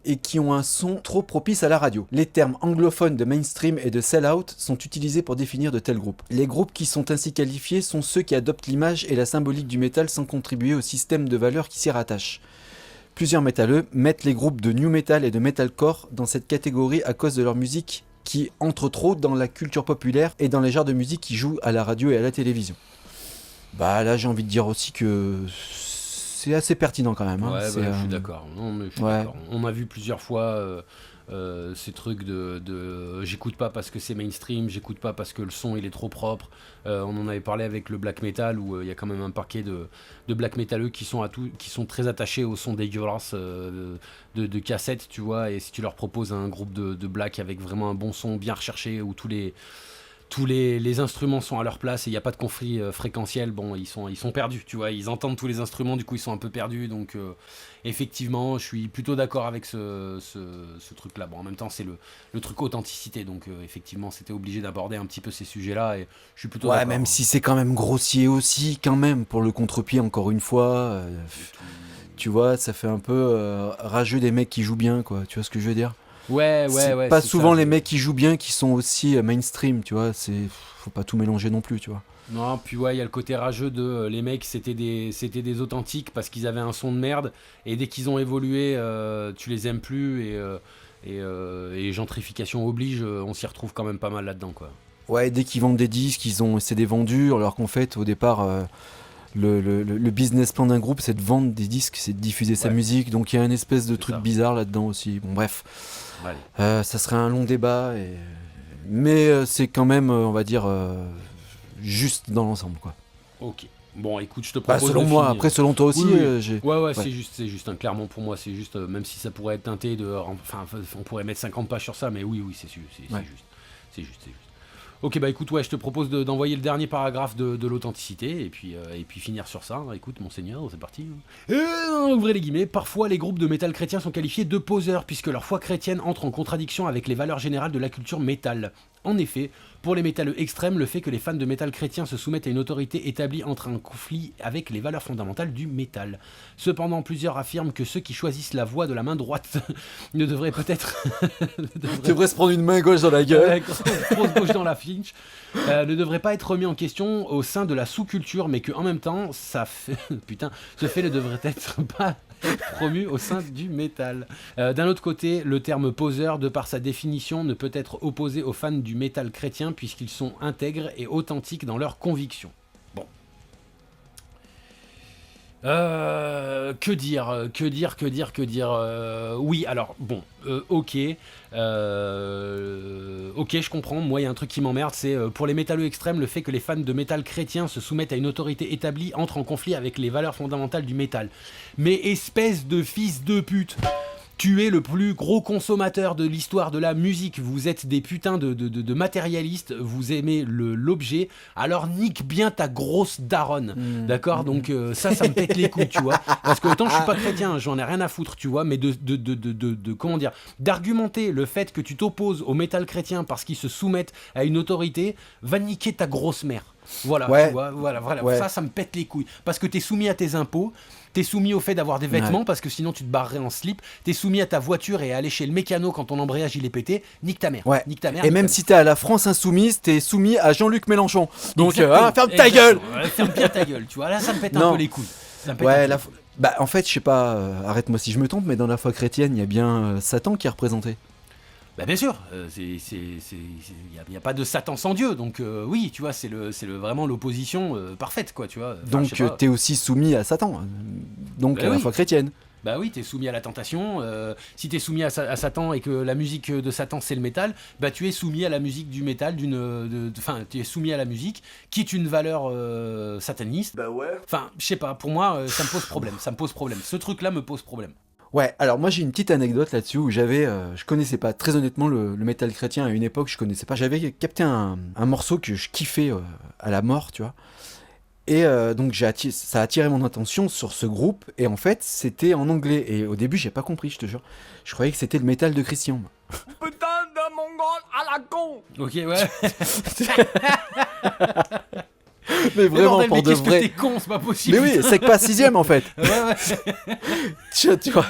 et qui ont un son trop propice à la radio. Les termes anglophones de mainstream et de sell-out sont utilisés pour définir de tels groupes. Les groupes qui sont ainsi qualifiés sont ceux qui adoptent l'image et la symbolique du métal sans contribuer au système de valeurs qui s'y rattache. Plusieurs métalleux mettent les groupes de new metal et de metalcore dans cette catégorie à cause de leur musique qui entre trop dans la culture populaire et dans les genres de musique qui jouent à la radio et à la télévision. Bah là j'ai envie de dire aussi que c'est assez pertinent quand même. Hein. Ouais, C'est, je suis d'accord. Non, mais je suis ouais. d'accord. On a vu plusieurs fois ces trucs de j'écoute pas parce que c'est mainstream, j'écoute pas parce que le son il est trop propre. On en avait parlé avec le black metal où il y a quand même un paquet de black métalleux qui sont très attachés au son dégueulasse de cassettes, tu vois. Et si tu leur proposes un groupe de black avec vraiment un bon son bien recherché où tous les instruments sont à leur place et il n'y a pas de conflit fréquentiel, bon, ils sont perdus, tu vois, ils entendent tous les instruments, du coup ils sont un peu perdus, donc effectivement je suis plutôt d'accord avec ce truc-là. Bon, en même temps c'est le truc authenticité, donc effectivement c'était obligé d'aborder un petit peu ces sujets-là et je suis plutôt Ouais, d'accord. même si c'est quand même grossier aussi, quand même, pour le contre-pied encore une fois. Tu vois, ça fait un peu rageux des mecs qui jouent bien, quoi, tu vois ce que je veux dire? Ouais, C'est pas c'est souvent ça. les mecs qui jouent bien qui sont aussi mainstream, tu vois, faut pas tout mélanger non plus, tu vois. Non, puis ouais, il y a le côté rageux de les mecs, c'était des authentiques parce qu'ils avaient un son de merde et dès qu'ils ont évolué, tu les aimes plus et gentrification oblige, on s'y retrouve quand même pas mal là-dedans, quoi. Ouais, dès qu'ils vendent des disques, c'est des vendus, alors qu'en fait, au départ, le business plan d'un groupe, c'est de vendre des disques, c'est de diffuser sa musique, donc il y a une espèce de C'est truc ça. bizarre là-dedans aussi. Bon, bref, Allez. ça serait un long débat, mais c'est quand même, on va dire, juste dans l'ensemble, quoi. Ok. Bon, écoute, je te Bah, propose selon de moi, finir. après, selon toi aussi, Oui, oui. j'ai... Ouais, c'est juste, hein, clairement pour moi, c'est juste, même si ça pourrait être teinté de, enfin, on pourrait mettre 50 pages sur ça, mais oui, c'est Ouais. juste, c'est juste. Ok, bah écoute, ouais, je te propose d'envoyer le dernier paragraphe de l'authenticité et puis finir sur ça. Écoute, monseigneur, c'est parti. Ouvrez les guillemets. Parfois, les groupes de métal chrétien sont qualifiés de poseurs puisque leur foi chrétienne entre en contradiction avec les valeurs générales de la culture métal. En effet, pour les métalleux extrêmes, le fait que les fans de métal chrétien se soumettent à une autorité établie entre un conflit avec les valeurs fondamentales du métal. Cependant, plusieurs affirment que ceux qui choisissent la voie de la main droite ne devraient peut-être... Tu devrais se prendre une main gauche dans la gueule. Grosse gauche dans la finch. Ne devrait pas être remis en question au sein de la sous-culture, mais qu'en même temps, ce fait ne devrait être pas promu au sein du métal. D'un autre côté, le terme poseur, de par sa définition, ne peut être opposé aux fans du métal chrétien puisqu'ils sont intègres et authentiques dans leurs convictions. Bon. Que dire. Oui, alors, bon, ok. Ok, je comprends. Moi, il y a un truc qui m'emmerde, c'est pour les métalleux extrêmes, le fait que les fans de métal chrétien se soumettent à une autorité établie entre en conflit avec les valeurs fondamentales du métal. Mais espèce de fils de pute! Tu es le plus gros consommateur de l'histoire de la musique, vous êtes des putains de matérialistes, vous aimez l'objet, alors nique bien ta grosse daronne, d'accord? Donc ça me pète les couilles, tu vois, parce que autant je suis pas chrétien, j'en ai rien à foutre, tu vois, mais comment dire, d'argumenter le fait que tu t'opposes au métal chrétien parce qu'ils se soumettent à une autorité, va niquer ta grosse mère. Voilà, ouais. Tu vois, voilà, Ouais. ça me pète les couilles, parce que t'es soumis à tes impôts, t'es soumis au fait d'avoir des vêtements, Ouais. parce que sinon tu te barrerais en slip, t'es soumis à ta voiture et à aller chez le mécano quand ton embrayage il est pété, nique ta mère, Ouais. nique ta mère. Et même si t'es à la France insoumise, t'es soumis à Jean-Luc Mélenchon. Donc, Exactement, ferme ta gueule. exactement. Ouais, ferme bien ta gueule, tu vois, là ça me pète Non. un peu les couilles. Ça me pète Ouais, un peu. bah en fait, je sais pas, arrête-moi si je me trompe, mais dans la foi chrétienne, il y a bien Satan qui est représenté. Bah bien sûr, il n'y a pas de Satan sans Dieu, donc oui, tu vois, c'est vraiment l'opposition parfaite, quoi, tu vois. Enfin, Donc, je sais pas. t'es aussi soumis à Satan. Donc, Bah à la oui. foi chrétienne. Bah oui, t'es soumis à la tentation. Si t'es soumis à Satan et que la musique de Satan c'est le métal, bah tu es soumis à la musique du métal, tu es soumis à la musique qui est une valeur sataniste. Bah ouais. Enfin, je sais pas, pour moi ça me pose problème. Ce truc-là me pose problème. Ouais, alors moi j'ai une petite anecdote là-dessus où je connaissais pas, très honnêtement, le métal chrétien à une époque, je connaissais pas. J'avais capté un morceau que je kiffais à la mort, tu vois. Et donc ça a attiré mon attention sur ce groupe, et en fait c'était en anglais. Et au début j'ai pas compris, je te jure. Je croyais que c'était le métal de Christian. Putain de mongol à la con. Ok, ouais. Mais vraiment, bordel, pour mais de qu'est-ce que vrai. t'es con, c'est pas possible. Mais oui, c'est que pas 6ème en fait. Ouais. tu vois.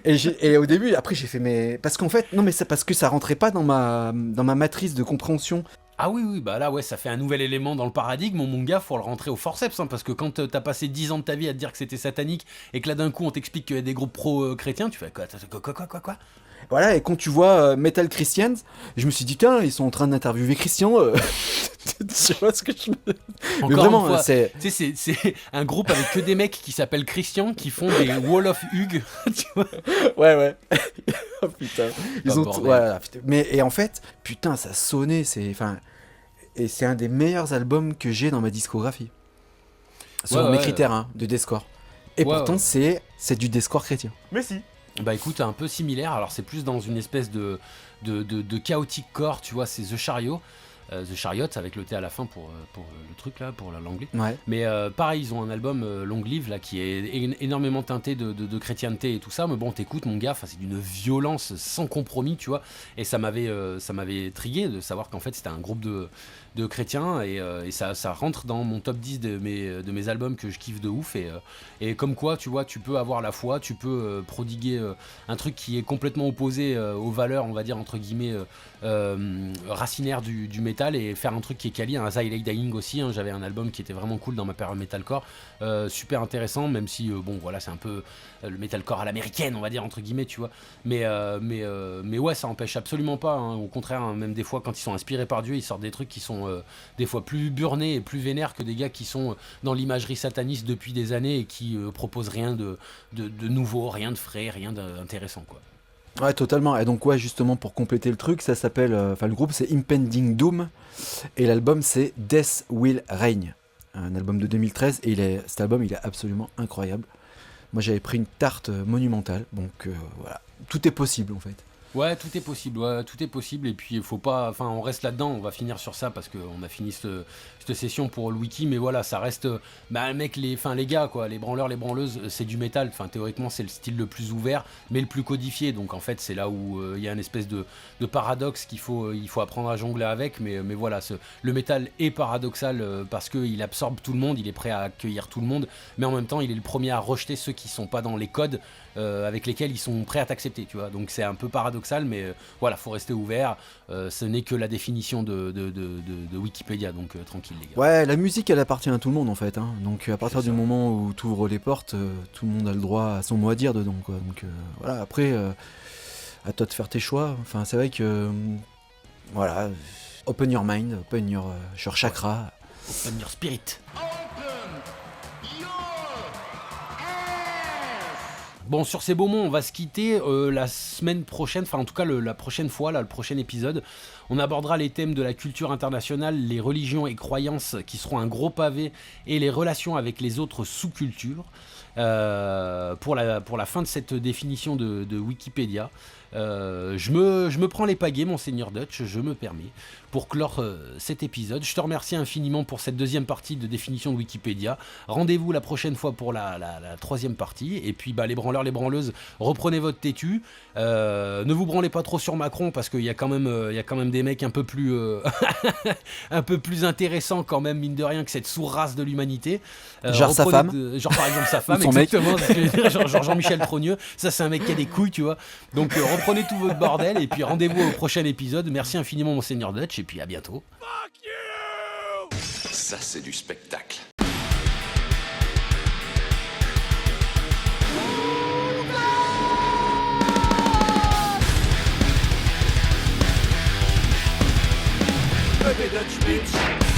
Et au début, après j'ai fait mais parce qu'en fait non mais c'est parce que ça rentrait pas dans ma matrice de compréhension. Ah oui, bah là, ouais, ça fait un nouvel élément dans le paradigme. Mon gars, faut le rentrer au forceps, hein, parce que quand t'as passé 10 ans de ta vie à te dire que c'était satanique, et que là, d'un coup, on t'explique qu'il y a des groupes pro-chrétiens, tu fais quoi? Voilà, et quand tu vois Metal Christians, je me suis dit tiens, ils sont en train d'interviewer Christian. Tu vois ce que je veux. Encore Mais vraiment, une fois, c'est tu sais, c'est un groupe avec que des mecs qui s'appellent Christian, qui font des Wall of Hugh, tu vois. ouais. Oh putain. Ils Ah, ont bordel. voilà, putain. Mais et en fait, putain, ça sonnait, et c'est un des meilleurs albums que j'ai dans ma discographie. Selon mes critères de deathcore. Et Ouais, pourtant ouais. c'est du deathcore chrétien. Mais si. Bah écoute, un peu similaire, alors c'est plus dans une espèce de chaotic core, tu vois, c'est The Chariot. The Chariot avec le T à la fin pour le truc là, pour l'anglais. Ouais. Mais pareil, ils ont un album Long Live là qui est énormément teinté de chrétienté et tout ça. Mais bon, t'écoutes mon gars, c'est d'une violence sans compromis, tu vois. Et ça m'avait trigué de savoir qu'en fait c'était un groupe de chrétiens et ça rentre dans mon top 10 de mes albums que je kiffe de ouf. Et comme quoi, tu vois, tu peux avoir la foi, tu peux prodiguer un truc qui est complètement opposé aux valeurs, on va dire entre guillemets racinaires du métal, et faire un truc qui est quali, un Zylate Dying aussi, hein. J'avais un album qui était vraiment cool dans ma période metalcore, super intéressant, même si bon voilà, c'est un peu le metalcore à l'américaine, on va dire entre guillemets, tu vois, mais ouais, ça empêche absolument pas, hein. Au contraire, hein, même des fois quand ils sont inspirés par Dieu, ils sortent des trucs qui sont des fois plus burnés et plus vénères que des gars qui sont dans l'imagerie sataniste depuis des années et qui proposent rien de nouveau, rien de frais, rien d'intéressant, quoi. Ouais, totalement. Et donc ouais, justement pour compléter le truc, ça s'appelle le groupe c'est Impending Doom et l'album c'est Death Will Reign. Un album de 2013 et cet album il est absolument incroyable. Moi j'avais pris une tarte monumentale, donc voilà, tout est possible en fait. Ouais, tout est possible, et puis il faut pas, enfin on reste là-dedans, on va finir sur ça parce qu'on a fini cette session pour le wiki, mais voilà, ça reste, mec, les gars, quoi, les branleurs, les branleuses, c'est du métal, enfin théoriquement c'est le style le plus ouvert, mais le plus codifié, donc en fait c'est là où il y a une espèce de paradoxe il faut apprendre à jongler avec, mais voilà, le métal est paradoxal parce qu'il absorbe tout le monde, il est prêt à accueillir tout le monde, mais en même temps il est le premier à rejeter ceux qui sont pas dans les codes avec lesquels ils sont prêts à t'accepter, tu vois, donc c'est un peu paradoxal, mais voilà, faut rester ouvert, ce n'est que la définition de Wikipédia, donc tranquille les gars. Ouais, la musique elle appartient à tout le monde en fait, hein. Donc à partir du moment où tu ouvres les portes, tout le monde a le droit à son mot à dire dedans, quoi. Donc voilà, après, à toi de faire tes choix, enfin c'est vrai que, voilà, open your mind, open your chakra. Open your spirit. Bon, sur ces beaux mots, on va se quitter la semaine prochaine, enfin en tout cas la prochaine fois, là, le prochain épisode. On abordera les thèmes de la culture internationale, les religions et croyances qui seront un gros pavé et les relations avec les autres sous-cultures. Pour la fin de cette définition de Wikipédia. Je me prends les pagaies, Monseigneur Dutch, je me permets, pour clore cet épisode. Je te remercie infiniment pour cette deuxième partie de définition de Wikipédia. Rendez-vous la prochaine fois pour la troisième partie. Et puis les branleurs, les branleuses, reprenez votre têtu. Ne vous branlez pas trop sur Macron parce qu'il y a quand même des mecs un peu plus un peu plus intéressants quand même, mine de rien, que cette sous-race de l'humanité. Genre sa femme. Genre par exemple sa femme, son mec. exactement. Genre Jean-Michel Trogneux. Ça c'est un mec qui a des couilles, tu vois. Donc reprenez tout votre bordel et puis rendez-vous au prochain épisode. Merci infiniment Monseigneur Dutch et puis à bientôt. Ça, c'est du spectacle. Baby Dutch bitch.